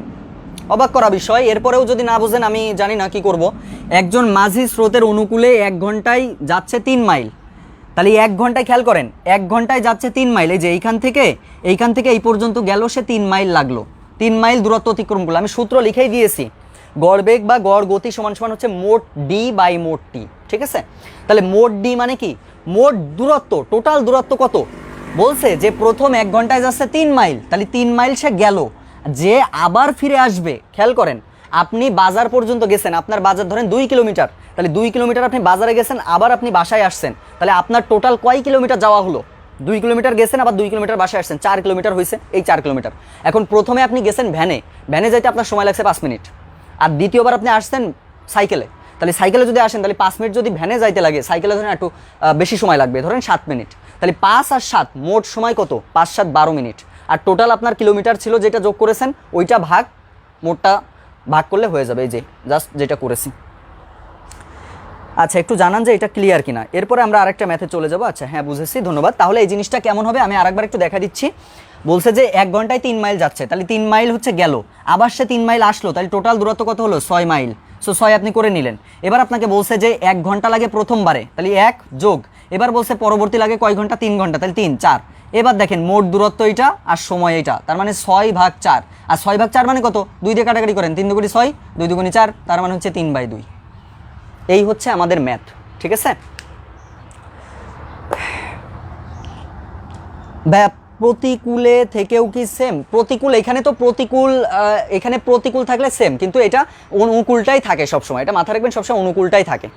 অবাক করা বিষয়। এরপরেও যদি না বোঝেন আমি জানি না কি করব। একজন মাঝি স্রোতের অনুকূলে 1 ঘন্টায় যাচ্ছে 3 মাইল, তাহলে 1 ঘন্টায় খেয়াল করেন, 1 ঘন্টায় যাচ্ছে 3 মাইল, এই যে এইখান থেকে এই পর্যন্ত গেল, সে 3 মাইল লাগলো, 3 মাইল দূরত্ব অতিক্রম করলো। আমি সূত্র লিখেই দিয়েছি, গড় বেগ বা গড় গতি সমান সমান হচ্ছে মোট ডি বাই মোট টি, ঠিক আছে? তাহলে মোট ডি মানে কি? মোট দূরত্ব, টোটাল দূরত্ব কত? বলছে যে প্রথম 1 ঘন্টায় যাচ্ছে 3 মাইল, তাহলে 3 মাইল সে গেল, যে আবার ফিরে আসবে। খেয়াল করেন, আপনি বাজার পর্যন্ত গেছেন, আপনার বাজার ধরেন 2 কিলোমিটার, তাহলে 2 কিলোমিটার আপনি বাজারে গেছেন, আবার আপনি বাসায় আসছেন, তাহলে আপনার টোটাল কয় কিলোমিটার যাওয়া হলো? 2 কিলোমিটার গেছেন, আবার 2 কিলোমিটার বাসায় আসছেন, 4 কিলোমিটার হয়েছে, এই 4 কিলোমিটার। এখন প্রথমে আপনি গেছেন ভ্যানে যাইতে আপনার সময় লাগছে 5 মিনিট, আর দ্বিতীয়বার আপনি আসছেন সাইকেলে, তাহলে সাইকেলে যদি আসেন তাহলে 5 মিনিট যদি ভ্যানে যাইতে লাগে, সাইকেলে ধরেন একটু বেশি সময় লাগবে, ধরেন 7 মিনিট, তাহলে 5 আর 7 মোট সময় কত? 5 7 12 মিনিট। আর টোটাল আপনার কিলোমিটার ছিল যেটা যোগ করেছেন, ওইটা মোটটা ভাগ করলে হয়ে যাবে, এই যে জাস্ট যেটা করেছি। আচ্ছা একটু জানান যে এটা ক্লিয়ার কিনা, এরপরে আমরা আরেকটা ম্যাথে চলে যাব। আচ্ছা হ্যাঁ বুঝেছি, ধন্যবাদ। তাহলে এই জিনিসটা কেমন হবে আমি আরেকবার একটু দেখা দিচ্ছি। বলছে যে 1 ঘন্টায় 3 মাইল যাচ্ছে, তাহলে 3 মাইল হচ্ছে গেল, আবার সে 3 মাইল আসলো, তাহলে টোটাল দূরত্ব কত হলো 6 মাইল। সো 6 আপনি করে নিলেন। এবার আপনাকে বলছে যে 1 ঘন্টা লাগে প্রথমবারে, তাহলে 1 যোগ, এবার বলছে পরবর্তী লাগে কয় ঘন্টা, 3 ঘন্টা, তাহলে 3 4। এবার দেখেন মোট দূরত্ব এটা আর সময় এটা, তার মানে 6/4। আর 6/4 মানে কত, 2 দিয়ে কাটাকাটি করেন, 3 দুগুণি 6, 2 দুগুণি 4, তার মানে হচ্ছে 3/2। এই হচ্ছে আমাদের ম্যাথ, ঠিক আছে। প্রতিকূলে থেকেও কি সেম? প্রতিকূল, এখানে তো প্রতিকূল, এখানে প্রতিকূল থাকলে সেম, কিন্তু এটা অনুকূলটাই থাকে সবসময়, এটা মাথায় রাখবেন, সবসময় অনুকূলটাই থাকে।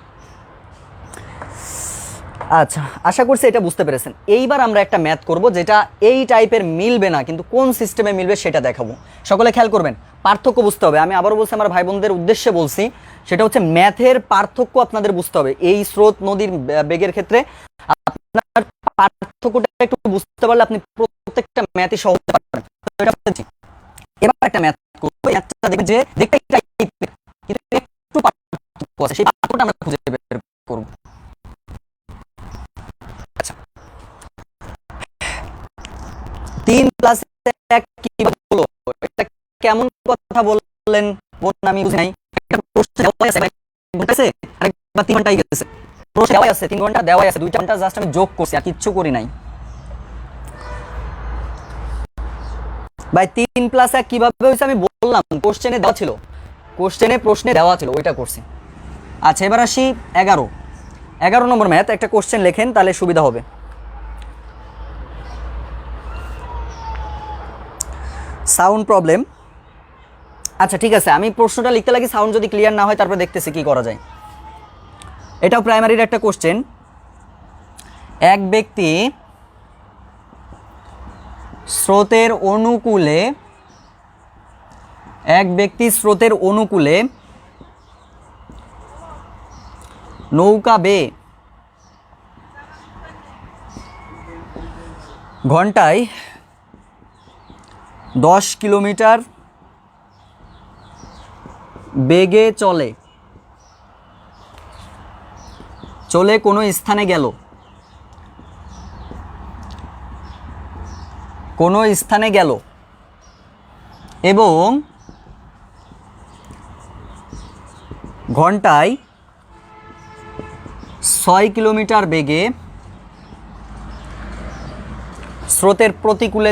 আচ্ছা আশা করছি এটা বুঝতে পেরেছেন। এইবার আমরা একটা ম্যাথ করব যেটা এই টাইপের মিলবে না, কিন্তু কোন সিস্টেমে মিলবে সেটা দেখাবো। সকলে খেয়াল করবেন, পার্থক্য বুঝতে হবে। আমি আবারও বলছি, আমার ভাই বোনদের উদ্দেশ্যে বলছি, সেটা হচ্ছে ম্যাথের পার্থক্য আপনাদের বুঝতে হবে। এই স্রোত নদীর বেগের ক্ষেত্রে আপনার পার্থক্যটা একটু বুঝতে পারলে আপনি প্রত্যেকটা ম্যাথই সহজে পারবেন। এবার একটা ম্যাথ করব, ম্যাথটা দেখবেন যে দেখতে কিন্তু একটু পার্থক্য আছে, সেই পার্থক্যটা আমরা খুঁজে বের করব। আচ্ছা 3 + 1 কিভাবে হলো, এটা কেমন কথা বললেন বোন, আমি বুঝি নাই। একটা প্রশ্ন দেওয়া আছে, ঘন্টা আছে আরেকবার 3 ঘন্টাই গেছে, প্রশ্ন দেওয়া আছে 3 ঘন্টা দেওয়া আছে, 2 ঘন্টা জাস্ট আমি যোগ করছি আর কিচ্ছু করি নাই ভাই। 3 + 1 কিভাবে হয়েছে আমি বললাম, কোশ্চেনে দেওয়া ছিল, কোশ্চেনে প্রশ্নে দেওয়া ছিল, ওইটা করছি। আচ্ছা এবার আসি 11 নম্বর ম্যাথ। একটা কোশ্চেন লেখেন তাহলে সুবিধা হবে। Sound problem. আচ্ছা ঠিক আছে, আমি প্রশ্নটা লিখতে লাগি, সাউন্ড যদি ক্লিয়ার না হয় তারপরে দেখতেছি কি করা যায়। এটাও প্রাইমারির একটা কোশ্চেন। এক ব্যক্তি স্রোতের অনুকূলে নৌকা বেয়ে ঘন্টায় 10 কিলোমিটার বেগে চলে কোনো স্থানে গেল এবং ঘন্টায় 6 কিলোমিটার বেগে স্রোতের প্রতিকূলে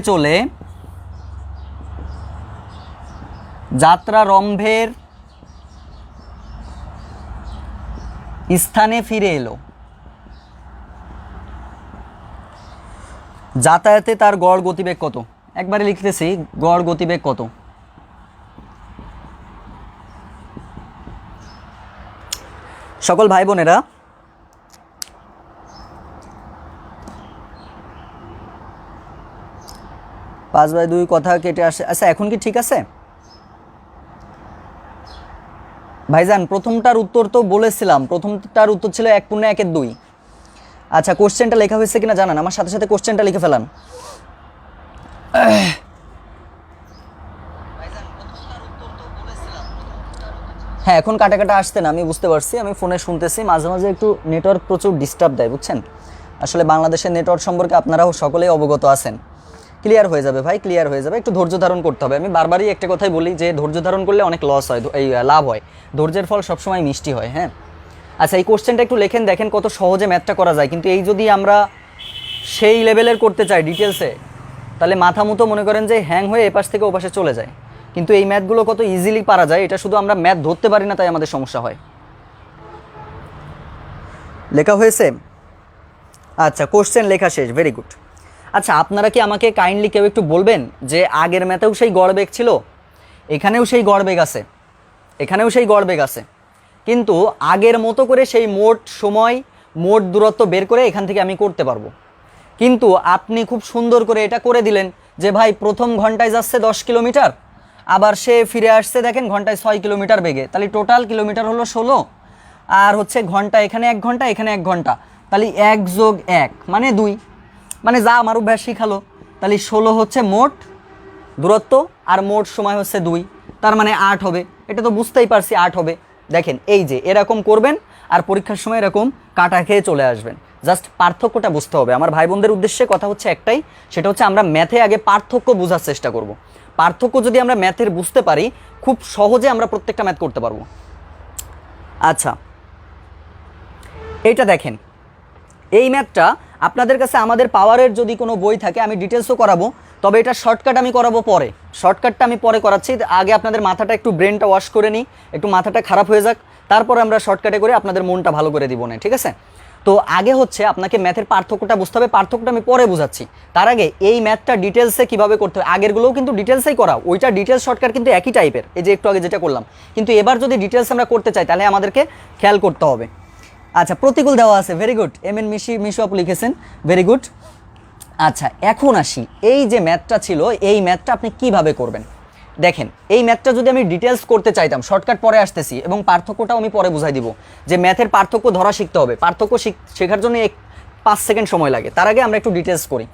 চলে যাত্রারম্ভের স্থানে ফিরে এলো। যাতায়াতে তার গড় গতিবেগ কত? একবারে লিখতেছি, গড় গতিবেগ কত? সকল ভাই বোনেরা পাঁচ বাই 2 কথা কেটে আসে। আচ্ছা এখন কি ঠিক আছে ভাইজান? প্রথমটার উত্তর তো বলেছিলাম, প্রথমটার উত্তর ছিল 1/1/2। আচ্ছা কোশ্চেনটা লেখা হয়েছে কিনা জানান, আমার সাথে সাথে কোশ্চেনটা লিখে ফেলান। হ্যাঁ এখন কাটা কাটা আসছে না, আমি বুঝতে পারছি, আমি ফোনে শুনতেছি, মাঝে মাঝে একটু নেটওয়ার্ক প্রচুর ডিস্টার্ব দেয়, বুঝছেন। আসলে বাংলাদেশের নেটওয়ার্ক সম্পর্কে আপনারাও সকলেই অবগত আছেন। ক্লিয়ার হয়ে যাবে ভাই, ক্লিয়ার হয়ে যাবে, একটু ধৈর্য ধারণ করতে হবে। আমি বারবারই একটা কথাই বলি যে ধৈর্য ধারণ করলে অনেক লস হয়, এই লাভ হয়, ধৈর্যের ফল সবসময় মিষ্টি হয়। হ্যাঁ আচ্ছা এই কোশ্চেনটা একটু লেখেন, দেখেন কত সহজে ম্যাথটা করা যায়। কিন্তু এই যদি আমরা সেই লেভেলের করতে চাই ডিটেলসে, তাহলে মাথা মতো মনে করেন যে হ্যাং হয়ে এপাশ থেকে ওপাশে চলে যায়। কিন্তু এই ম্যাথগুলো কত ইজিলি পারা যায়, এটা শুধু আমরা ম্যাথ ধরতে পারি না, তাই আমাদের সমস্যা হয়। লেখা হয়েছে? আচ্ছা কোশ্চেন লেখা শেষ, ভেরি গুড। আচ্ছা আপনারা কি আমাকে কাইন্ডলি কেউ একটু বলবেন যে আগের ম্যাথেও সেই গড়বেগ ছিল, এখানেও সেই গড়বেগ আছে, কিন্তু আগের মতো করে সেই মোট সময় মোট দূরত্ব বের করে এখান থেকে আমি করতে পারবো। কিন্তু আপনি খুব সুন্দর করে এটা করে দিলেন যে ভাই প্রথম ঘন্টায় যাচ্ছে 10 কিলোমিটার, আবার সে ফিরে আসছে দেখেন ঘন্টায় 6 কিলোমিটার বেগে, তাহলে টোটাল কিলোমিটার হলো 16, আর হচ্ছে ঘন্টা এখানে 1 ঘন্টা এখানে 1 ঘন্টা, তাহলে 1 + 1 মানে 2, মানে যা আমার অভ্যাস শিখালো, তাহলে 16 হচ্ছে মোট দূরত্ব আর মোট সময় হচ্ছে 2, তার মানে 8 হবে। এটা তো বুঝতেই পারছি 8 হবে। দেখেন এই যে এরকম করবেন আর পরীক্ষার সময় এরকম কাটা খেয়ে চলে আসবেন। জাস্ট পার্থক্যটা বুঝতে হবে। আমার ভাই বোনদের উদ্দেশ্যে কথা হচ্ছে একটাই, সেটা হচ্ছে আমরা ম্যাথে আগে পার্থক্য বোঝার চেষ্টা করব। পার্থক্য যদি আমরা ম্যাথের বুঝতে পারি, খুব সহজে আমরা প্রত্যেকটা ম্যাথ করতে পারবো। আচ্ছা, এইটা দেখেন, এই ম্যাথটা আপনাদের কাছে আমাদের পাওয়ারের যদি কোনো বই থাকে আমি ডিটেলসও করাবো, তবে এটা শর্টকাট আমি করাবো পরে। শর্টকাটটা আমি পরে করাচ্ছি, আগে আপনাদের মাথাটা একটু ব্রেনটা ওয়াশ করে নিই, একটু মাথাটা খারাপ হয়ে যাক, তারপরে আমরা শর্টকাটে করে আপনাদের মনটা ভালো করে দিব না, ঠিক আছে? তো আগে হচ্ছে আপনাকে ম্যাথের পার্থক্যটা বুঝতে হবে, পার্থক্যটা আমি পরে বোঝাচ্ছি। তার আগে এই ম্যাথটা ডিটেলসে কীভাবে করতে হবে, আগেরগুলোও কিন্তু ডিটেলসেই করা, ওইটা ডিটেলস শর্টকাট কিন্তু একই টাইপের, এই যে একটু আগে যেটা করলাম, কিন্তু এবার যদি ডিটেলস আমরা করতে চাই তাহলে আমাদেরকে খেয়াল করতে হবে। আচ্ছা, প্রতিকূল দেওয়া আছে, ভেরি গুড। মিশু আপু লিখেছেন, ভেরি গুড। আচ্ছা, এখন আসি, এই যে ম্যাথটা ছিল, এই ম্যাথটা আপনি কিভাবে করবেন। দেখেন, এই ম্যাথটা যদি আমি ডিটেলস করতে চাইতাম, শর্টকাট পরে আসতেছি এবং পার্থক্যটাও আমি পরে বুঝাই দিব, যে ম্যাথের পার্থক্য ধরা শিখতে হবে, পার্থক্য শেখার জন্য 5 সেকেন্ড সময় লাগে। তার আগে আমরা একটু ডিটেলস করি।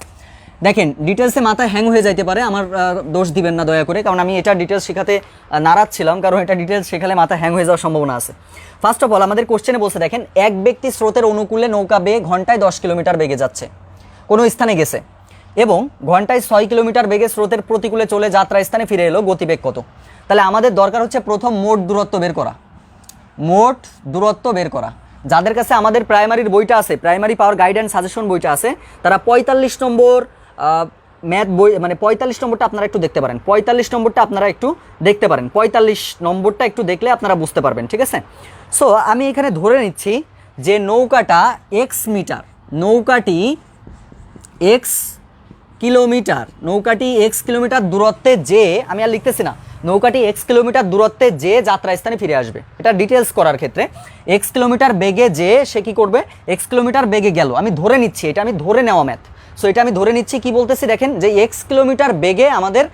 দেখেন, ডিটেলসে মাথায় হ্যাং হয়ে যাইতে পারে, আমার দোষ দিবেন না দয়া করে, কারণ আমি এটা ডিটেলস শেখাতে নারাজ ছিলাম, কারণ এটা ডিটেলস শেখালে মাথা হ্যাং হয়ে যাওয়ার সম্ভাবনা আছে। ফার্স্ট অফ অল আমাদের কোশ্চেনে বলছে, দেখেন, এক ব্যক্তি স্রোতের অনুকূলে নৌকা বেয়ে ঘন্টায় 10 কিলোমিটার বেগে যাচ্ছে, কোনো স্থানে গেছে, এবং ঘন্টায় 6 কিলোমিটার বেগে স্রোতের প্রতিকূলে চলে যাত্রা স্থানে ফিরে এলো, গতিবেগ কত? তাহলে আমাদের দরকার হচ্ছে প্রথম মোট দূরত্ব বের করা। মোট দূরত্ব বের করা। যাদের কাছে আমাদের প্রাইমারির বইটা আছে, primary power guide and suggestion বইটা আছে, তারা 45 নম্বর ম্যাথ বই, মানে 45 নম্বরটা আপনারা একটু দেখতে পারেন, 45 নম্বরটা আপনারা একটু দেখতে পারেন, 45 নম্বরটা একটু দেখলে আপনারা বুঝতে পারবেন, ঠিক আছে? সো আমি এখানে ধরে নিচ্ছি যে নৌকাটা এক্স মিটার, নৌকাটি এক্স কিলোমিটার, নৌকাটি এক্স কিলোমিটার দূরত্বে যে, আমি আর লিখতেছি না, নৌকাটি এক্স কিলোমিটার দূরত্বে যে যাত্রা স্থানে ফিরে আসবে। এটা ডিটেলস করার ক্ষেত্রে এক্স কিলোমিটার বেগে যে সে কী করবে, এক্স কিলোমিটার বেগে গেল, আমি ধরে নিচ্ছি, এটা আমি ধরে নেওয়া ম্যাথ। সো এটা আমি ধরে নিচ্ছি, কি বলতেছি দেখেন, যে এক্স কিলোমিটার বেগে আমাদের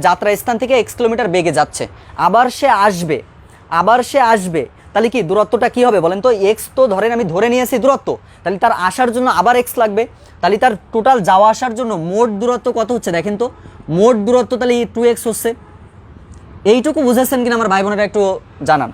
যাত্রা স্থান থেকে এক্স কিলোমিটার বেগে যাচ্ছে, আবার সে আসবে, তাহলে কি দূরত্বটা কি হবে বলেন তো? এক্স তো ধরেন আমি ধরে নিয়েছি দূরত্ব, তাহলে তার আসার জন্য আবার এক্স লাগবে, তাহলে তার টোটাল যাওয়া আসার জন্য মোট দূরত্ব কত হচ্ছে দেখেন তো? মোট দূরত্ব তাহলে 2x হচ্ছে। এইটুকু বুঝেছেন কিনা আমার ভাই বোনেরা একটু জানান।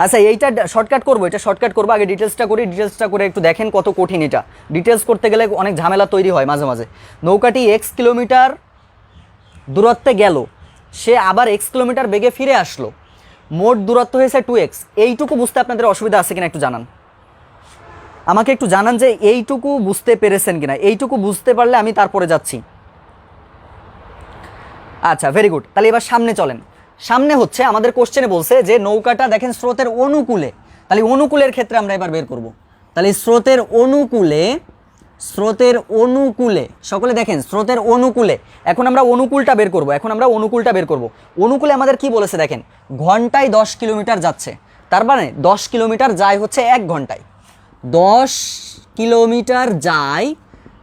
আচ্ছা, এইটা শর্টকাট করবো, এটা শর্টকাট করবো, আগে ডিটেলসটা করি, ডিটেলসটা করে একটু দেখেন কত কঠিন এটা। ডিটেলস করতে গেলে অনেক ঝামেলা তৈরি হয় মাঝে মাঝে। নৌকাটি এক্স কিলোমিটার দূরত্বে গেল, সে আবার এক্স কিলোমিটার বেগে ফিরে আসলো, মোট দূরত্ব হয়েছে 2x। এইটুকু বুঝতে আপনাদের অসুবিধা আছে কিনা একটু জানান, আমাকে একটু জানান যে এইটুকু বুঝতে পেরেছেন কিনা। এইটুকু বুঝতে পারলে আমি তারপরে যাচ্ছি। আচ্ছা, ভেরি গুড। তাহলে এবার সামনে চলেন। সামনে হচ্ছে আমাদের কোশ্চেনে বলছে যে নৌকাটা দেখেন স্রোতের অনুকূলে, তাহলে অনুকূলের ক্ষেত্রে আমরা এবার বের করব। তাহলে স্রোতের অনুকূলে সকলে দেখেন, স্রোতের অনুকূলে এখন আমরা অনুকূলটা বের করব। অনুকূলে আমাদের কি বলেছে দেখেন, ঘন্টায় 10 কিলোমিটার যাচ্ছে, তার মানে 10 কিলোমিটার যায় হচ্ছে 1 ঘন্টায়, 10 কিলোমিটার যায়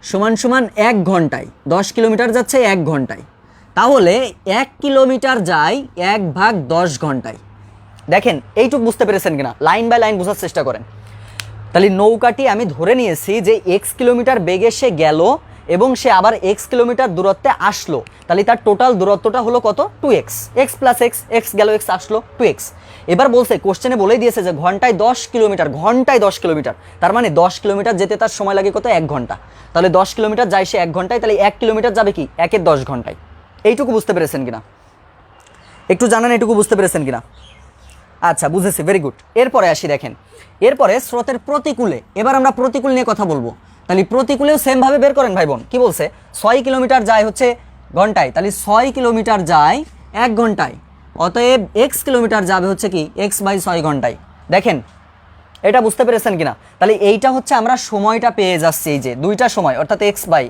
সমান সমান 1 ঘন্টায়, 10 কিলোমিটার যাচ্ছে 1 ঘন্টায়, তাহলে 1 কিলোমিটার যায় 1/10 ঘন্টায়। দেখেন এইটুকু বুঝতে পেরেছেন কিনা, লাইন বাই লাইন বোঝার চেষ্টা করেন। তাহলে নৌকাটি আমি ধরে নিয়েছি যে এক্স কিলোমিটার বেগে সে গেল এবং সে আবার এক্স কিলোমিটার দূরত্বে আসলো, তাহলে তার টোটাল দূরত্বটা হলো কত? 2x, x plus x, x গেল এক্স আসলো 2x। এবার বলছে, কোশ্চেনে বলেই দিয়েছে যে ঘন্টায় 10 কিলোমিটার, ঘন্টায় 10 কিলোমিটার, তার মানে 10 কিলোমিটার যেতে তার সময় লাগে কত? 1 ঘন্টা। তাহলে 10 কিলোমিটার যায় সে 1 ঘন্টায়, তাহলে 1 কিলোমিটার যাবে কি 1 10 ঘন্টায়। এইটুকু বুঝতে পেরেছেন কিনা একটু জানান, এইটুকু বুঝতে পেরেছেন কিনা? আচ্ছা, বুঝেছি, ভেরি গুড। এরপরে আসি, দেখেন এরপরে স্রোতের প্রতিকূলে, এবার আমরা প্রতিকূল নিয়ে কথা বলবো। তাহলে প্রতিকূলেও সেমভাবে বের করেন ভাই বোন। কি বলছে? 6 কিলোমিটার যায় হচ্ছে ঘন্টায়, তাহলে 6 কিলোমিটার যায় 1 ঘন্টায়, অতএব এক্স কিলোমিটার যাবে হচ্ছে কি x/6 ঘন্টায়। দেখেন এটা বুঝতে পেরেছেন কিনা? তাহলে এইটা হচ্ছে আমরা সময়টা পেয়ে যাচ্ছি, এই যে দুইটা সময়, অর্থাৎ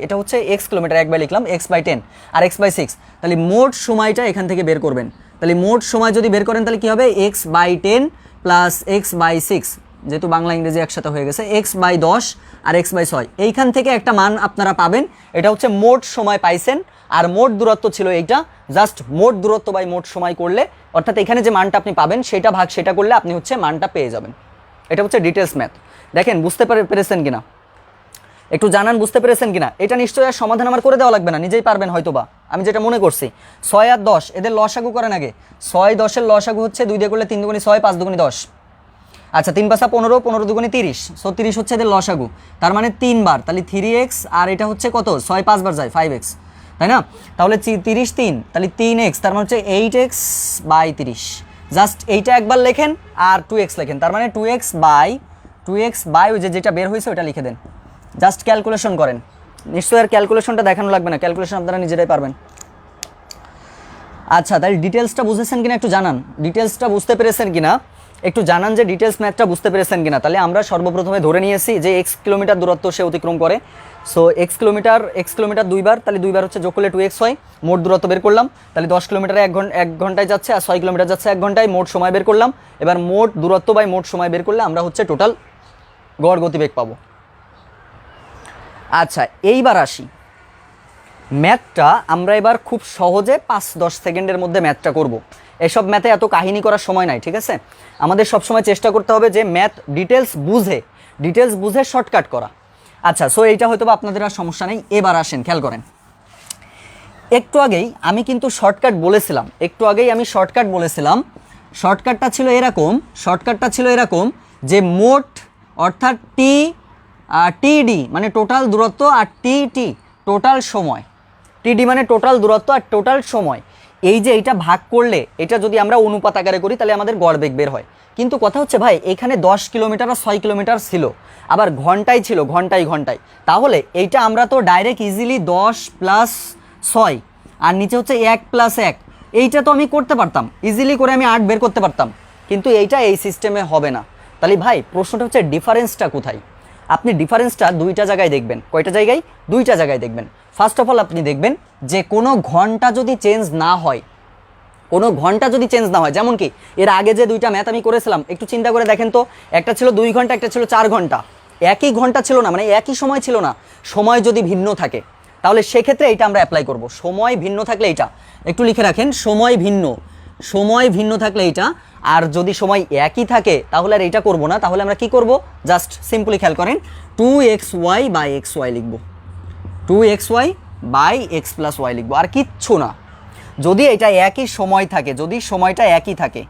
এটা হচ্ছে x কিলোমিটার, 1/, লিখলাম x/10 আর x/6, তাহলে মোট সময়টা এখান থেকে বের করবেন। তাহলে মোট সময় যদি বের করেন তাহলে কি হবে? x/10 প্লাস x/6, যেহেতু বাংলা ইংরেজি একসাথে হয়ে গেছে, x/10 আর x/6, এইখান থেকে একটা মান আপনারা পাবেন। এটা হচ্ছে মোট সময় পাইছেন, আর মোট দূরত্ব ছিল এইটা। জাস্ট মোট দূরত্ব বাই মোট সময় করলে, অর্থাৎ এখানে যে মানটা আপনি পাবেন সেটা ভাগ সেটা করলে আপনি হচ্ছে মানটা পেয়ে যাবেন। এটা হচ্ছে ডিটেলস ম্যাথ। দেখেন বুঝতে পেরেছেন কিনা? একটু জানান বুঝতে পেরেছেন কিনা। এটা নিশ্চয়ই আর সমাধান আমার করে দেওয়া লাগবে না, নিজেই পারবেন হয়তোবা, আমি যেটা মনে করছি। 6 আর 10 এদের লসাগু করেন আগে। 6 10-এর লসাগু হচ্ছে 2 দিয়ে করলে 3 দুগুণে 6, 5 দুগুণে 10। আচ্ছা 3 5 15, 15 দুগুণে 30, সো 30 হচ্ছে এদের লসাগু। তার মানে 3 বার, তাহলে 3x, আর এটা হচ্ছে কত, 6 5 বার যায় 5x, তাই না? তাহলে 30 3, তাহলে 3x, তার মানে হচ্ছে 8x বাই 30। জাস্ট এইটা একবার লেখেন আর 2x লেখেন, তার মানে 2x বাই ওই যেটা বের হয়েছে ওটা লিখে দেন। জাস্ট ক্যালকুলেশন করেন, নিশ্চয়ই আর ক্যালকুলেশনটা দেখানো লাগবে না, ক্যালকুলেশন আপনারা নিজেরাই পারবেন। আচ্ছা তাহলে ডিটেলসটা বুঝেছেন কিনা একটু জানান, ডিটেলসটা বুঝতে পেরেছেন কিনা একটু জানান, যে ডিটেলস ম্যাথটা বুঝতে পেরেছেন কিনা। তাহলে আমরা সর্বপ্রথমে ধরে নিয়েছি যে x কিলোমিটার দূরত্ব সে অতিক্রম করে। সো x কিলোমিটার 2 বার, তাহলে 2 বার হচ্ছে যোগ করলে 2x হয়। মোট দূরত্ব বের করলাম, তাহলে 10 কিলোমিটারে 1 ঘন্টায় যাচ্ছে, আর 6 কিলোমিটার যাচ্ছে 1 ঘন্টায়, মোট সময় বের করলাম। এবার মোট দূরত্ব বাই মোট সময় বের করলে আমরা হচ্ছে টোটাল গড় গতিবেগ পাবো। আচ্ছা এইবার আসি ম্যাথটা, আমরা এবার খুব সহজে 5-10 সেকেন্ডের মধ্যে ম্যাথটা করব। এসব ম্যাথে এত কাহিনী করার সময় নাই, ঠিক আছে? আমাদের সবসময় চেষ্টা করতে হবে যে ম্যাথ ডিটেলস বুঝে শর্টকাট করা। আচ্ছা সো এইটা হয়তো বা আপনাদের আর সমস্যা নেই। এবার আসেন খেয়াল করেন, একটু আগেই আমি কিন্তু শর্টকাট বলেছিলাম, শর্টকাটটা ছিল এরকম যে মোট অর্থাৎ টিডি মানে টোটাল দূরত্ব, আর টিটি টোটাল সময়। টিডি মানে টোটাল দূরত্ব আর টোটাল সময়। এই যে এইটা ভাগ করলে, এটা যদি আমরা অনুপাত আকারে করি তাহলে আমাদের গড় বেগ বের হয়। কিন্তু কথা হচ্ছে ভাই এখানে 10 কিলোমিটার আর 6 কিলোমিটার ছিল, আবার ঘন্টায় ছিল, ঘন্টায়। তাহলে এইটা আমরা তো ডাইরেক্ট ইজিলি 10 + 6 আর নিচে হচ্ছে 1 + 1, এইটা তো আমি করতে পারতাম ইজিলি করে, আমি 8 বের করতে পারতাম। কিন্তু এইটা এই সিস্টেমে হবে না। তাহলে ভাই প্রশ্নটা হচ্ছে ডিফারেন্সটা কোথায়? আপনি ডিফারেন্সটা দুইটা জায়গায় দেখবেন। কয়টা জায়গায়? দুইটা জায়গায় দেখবেন। ফার্স্ট অফ অল আপনি দেখবেন যে কোনো ঘন্টা যদি চেঞ্জ না হয়, যেমন কি এর আগে যে দুইটা ম্যাথ আমি করেছিলাম, একটু চিন্তা করে দেখেন তো, একটা ছিল 2 ঘন্টা, একটা ছিল 4 ঘন্টা, একই ঘন্টা ছিল না, মানে একই সময় ছিল না। সময় যদি ভিন্ন থাকে তাহলে সেক্ষেত্রে এইটা আমরা অ্যাপ্লাই করব। সময় ভিন্ন থাকলে এইটা একটু লিখে রাখেন, সময় ভিন্ন থাকলে এইটা, আর যদি সময় একই থাকে তাহলে আর এইটা করব না। তাহলে আমরা কি করব? জাস্ট সিম্পলি খেয়াল করেন, 2xy বাই xy লিখব, 2xy বাই x + y লিখব, আর কিচ্ছু না। যদি এটা একই সময় থাকে, যদি সময়টা একই থাকে,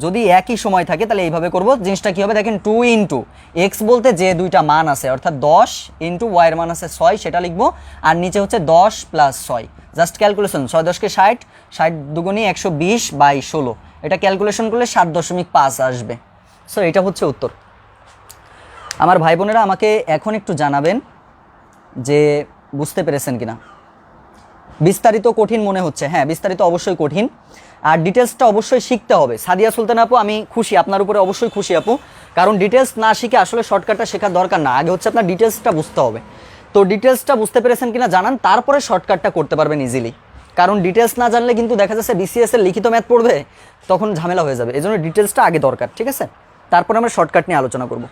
যদি একই সময় থাকে তাহলে এইভাবে করব। জিনিসটা কি হবে দেখেন, 2 × x বলতে যে দুইটা মান আছে, অর্থাৎ 10 × y এর মান আছে 6, সেটা লিখবো, আর নিচে হচ্ছে 10 + 6। জাস্ট ক্যালকুলেশন, 6 10 কে 60, 60 দুগুণে 120 বাই 16, এটা ক্যালকুলেশন করলে 7.5 আসবে। সো এটা হচ্ছে উত্তর। আমার ভাই বোনেরা আমাকে এখন একটু জানাবেন যে বুঝতে পেরেছেন কিনা। বিস্তারিত কঠিন মনে হচ্ছে? হ্যাঁ বিস্তারিত অবশ্যই কঠিন, আর ডিটেলসটা অবশ্যই শিখতে হবে। সাদিয়া সুলতান আপু আমি খুশি, আপনার উপরে অবশ্যই খুশি আপু, কারণ ডিটেলস না শিখে আসলে শর্টকাটটা শেখার দরকার না। আগে হচ্ছে আপনার ডিটেলসটা বুঝতে হবে। তো ডিটেলসটা বুঝতে পেরেছেন কিনা জানান, তারপরে শর্টকাটটা করতে পারবেন ইজিলি। কারণ ডিটেলস না জানলে কিন্তু দেখা যাচ্ছে বিসিএস এর লিখিত ম্যাথ পড়বে, তখন ঝামেলা হয়ে যাবে। এই জন্য ডিটেলসটা আগে দরকার, ঠিক আছে? তারপরে আমরা শর্টকাট নিয়ে আলোচনা করব।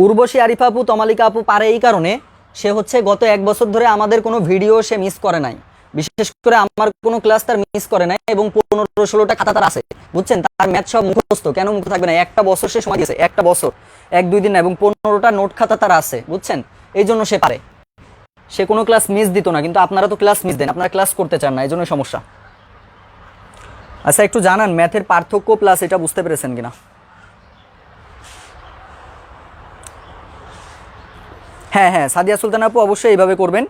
উর্বশী আরিফা আপু, তমালিকা আপু পারে এই কারণে, সে হচ্ছে গত 1 বছর ধরে আমাদের কোনো ভিডিও সে মিস করে নাই, বিশেষ করে আমার কোনো ক্লাস তার মিস করে নাই, এবং 15-16টা খাতা তার আছে, বুঝছেন? তার ম্যাথ সব মুখস্থ। কেন মুখ থাকবে না? একটা বছর সে সময় দিয়েছে, একটা বছর 1-2 দিন না, এবং 15টা নোট খাতা তার আছে, বুঝছেন? এই জন্য সে পারে, সে কোনো ক্লাস মিস দিত না। কিন্তু আপনারা তো ক্লাস মিস দেন, আপনারা ক্লাস করতে চান না, এই জন্য সমস্যা। আচ্ছা একটু জানান ম্যাথের পার্থক্য প্লাস এটা বুঝতে পেরেছেন কিনা। হ্যাঁ সাদিয়া সুলতান আপু অবশ্যই এইভাবে করবেন।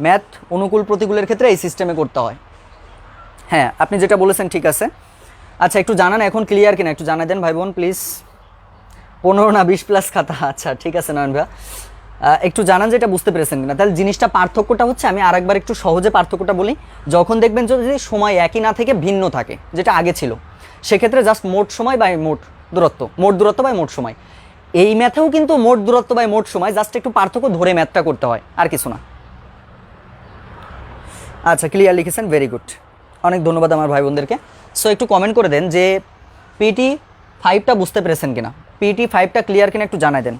ম্যাথ অনুকূল প্রতিকূলের ক্ষেত্রে এই সিস্টেমে করতে হয়। হ্যাঁ আপনি যেটা বলেছেন ঠিক আছে। আচ্ছা একটু জানান এখন ক্লিয়ার কিনা, একটু জানাই দেন ভাই বোন প্লিজ। 15 না 20 প্লাস খাতা, আচ্ছা ঠিক আছে নয়ন ভাইয়া, একটু জানান যে এটা বুঝতে পেরেছেন কিনা। তাহলে জিনিসটা পার্থক্যটা হচ্ছে, আমি আরেকবার একটু সহজে পার্থক্যটা বলি। যখন দেখবেন যদি সময় একই না থেকে ভিন্ন থাকে, যেটা আগে ছিল, সেক্ষেত্রে জাস্ট মোট সময় বাই মোট দূরত্ব বাই মোট সময়। এই ম্যাথেও কিন্তু মোট দূরত্ব বাই মোট সময়, জাস্ট একটু পার্থক্য ধরে ম্যাথটা করতে হয়, আর কিছু না। আচ্ছা ক্লিয়ার লিখেছেন, ভেরি গুড, অনেক ধন্যবাদ আমার ভাই বোনদেরকে। সো একটু কমেন্ট করে দেন যে পিটি 5টা বুঝতে পেরেছেন কিনা, পিটি 5টা ক্লিয়ার কিনা একটু জানাই দেন।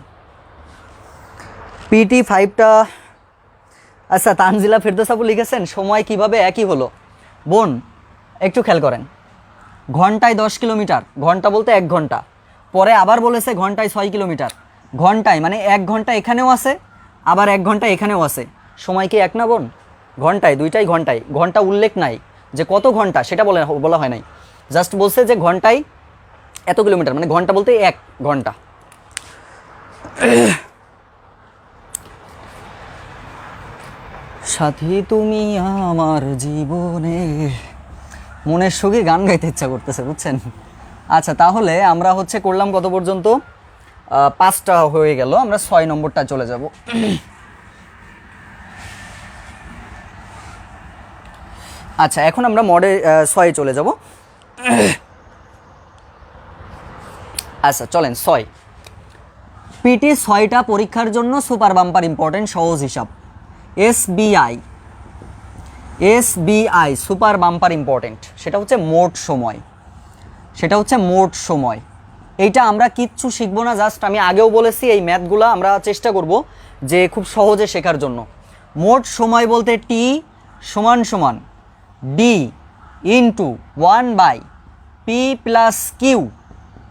পিটি 5টা, আচ্ছা তানজিলা ফেরদৌস আপু লিখেছেন সময় কিভাবে একই হলো। বোন একটু খেয়াল করেন, ঘন্টায় 10 কিলোমিটার, ঘন্টা বলতে 1 ঘন্টা, পরে আবার বলেছে ঘন্টায় 6 কিলোমিটার। ঘন্টায় মানে 1 ঘন্টা এখানেও আছে, আবার 1 ঘন্টা এখানেও আছে। সময় কি এক না বোন? ঘন্টায়, দুইটাই ঘন্টায়। ঘন্টা উল্লেখ নাই যে কত ঘন্টা, সেটা বলা হয় নাই। জাস্ট বলছে যে ঘন্টায় এত কিলোমিটার, মানে ঘন্টা বলতে 1 ঘন্টা। সাথী তুমি আমার জীবনের, মনের সুখে গান গাইতে ইচ্ছা করতেছে, বুঝছেন? আচ্ছা, তাহলে আমরা হচ্ছে করলাম কত পর্যন্ত? 5টা হয়ে গেল, আমরা 6 নম্বরটা চলে যাব। আচ্ছা, এখন আমরা মডে 6 চলে যাব। আচ্ছা চলেন 6। পিটি 6টা পরীক্ষার জন্য সুপার বাম্পার ইম্পর্টেন্ট সহজ হিসাব। এসবিআই সুপার বাম্পার ইম্পর্টেন্ট, সেটা হচ্ছে মোট সময়। এইটা আমরা কিচ্ছু শিখবো না, জাস্ট আমি আগেও বলেছি এই ম্যাথগুলো আমরা চেষ্টা করব যে খুব সহজে শেখার জন্য। মোট সময় বলতে টি সমান সমান D into 1/p plus Q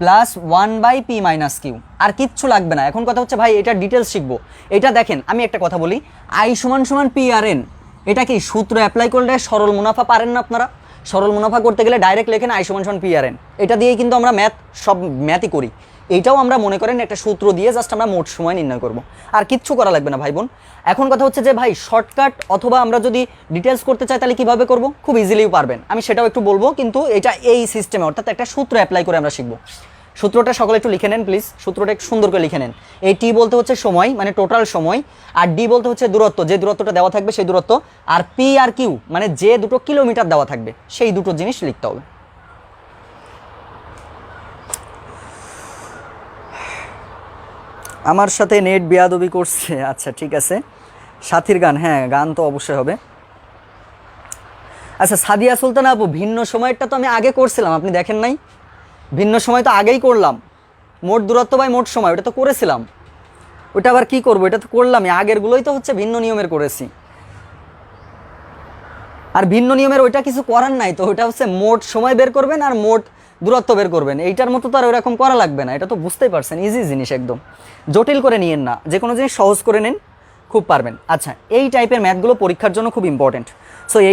plus 1/p minus Q. আর কিচ্ছু লাগবে না। এখন কথা হচ্ছে ভাই এটা ডিটেলস শিখবো। এটা দেখেন, আমি একটা কথা বলি, আই সমান সমান পি আর এন, এটা কি সূত্র অ্যাপ্লাই করলে সরল মুনাফা পারেন না আপনারা? সরল মুনাফা করতে গেলে ডাইরেক্ট লেখেন আই সমান সমান পি আর এন। এটা দিয়েই কিন্তু আমরা সব ম্যাথই করি। এইটাও আমরা মনে করেন একটা সূত্র দিয়ে জাস্ট আমরা মোট সময় নির্ণয় করব। আর কিচ্ছু করা লাগবে না ভাই বোন। এখন কথা হচ্ছে যে ভাই শর্টকাট অথবা আমরা যদি ডিটেলস করতে চাই তাহলে কীভাবে করব? খুব ইজিলিও পারবেন, আমি সেটাও একটু বলবো, কিন্তু এটা এই সিস্টেমে অর্থাৎ একটা সূত্র অ্যাপ্লাই করে আমরা শিখবো। সূত্রটা সকলে একটু লিখে নেন প্লিজ, সূত্রটা একটু সুন্দর করে লিখে নেন। এই টি বলতে হচ্ছে সময়, মানে টোটাল সময়, আর ডি বলতে হচ্ছে দূরত্ব, যে দূরত্বটা দেওয়া থাকবে সেই দূরত্ব, আর পি আর কিউ মানে যে দুটো কিলোমিটার দেওয়া থাকবে সেই দুটো জিনিস লিখতে হবে। আমার সাথে নেট বেয়াদবি করছে। আচ্ছা ঠিক আছে, সাথীর গান, হ্যাঁ গান তো অবশ্যই হবে। আচ্ছা সাদিয়া সুলতানা আপু, ভিন্ন সময়েরটা তো আমি আগে করছিলাম, আপনি দেখেন নাই? ভিন্ন সময় তো আগেই করলাম, মোট দূরত্ব বাই মোট সময়, ওটা তো করেছিলাম। ওটা আবার কি করবো? এটা তো করলামই, আগেরগুলোই তো হচ্ছে ভিন্ন নিয়মের করেছি। আর ভিন্ন নিয়মের ওইটা কিছু করার নাই তো, ওইটা হচ্ছে মোট সময় বের করবেন আর মোট দূরত্ব বের করবেন। এইটার মতো তো আর ওরকম করা লাগবে না, এটা তো বুঝতেই পারছেন, ইজি জিনিস একদম। জটিল করে নিয়েন না, যে কোনো জিনিস সহজ করে নেন, খুব পারবেন। আচ্ছা, এই টাইপের ম্যাথগুলো পরীক্ষার জন্য খুব ইম্পর্টেন্ট। সো এই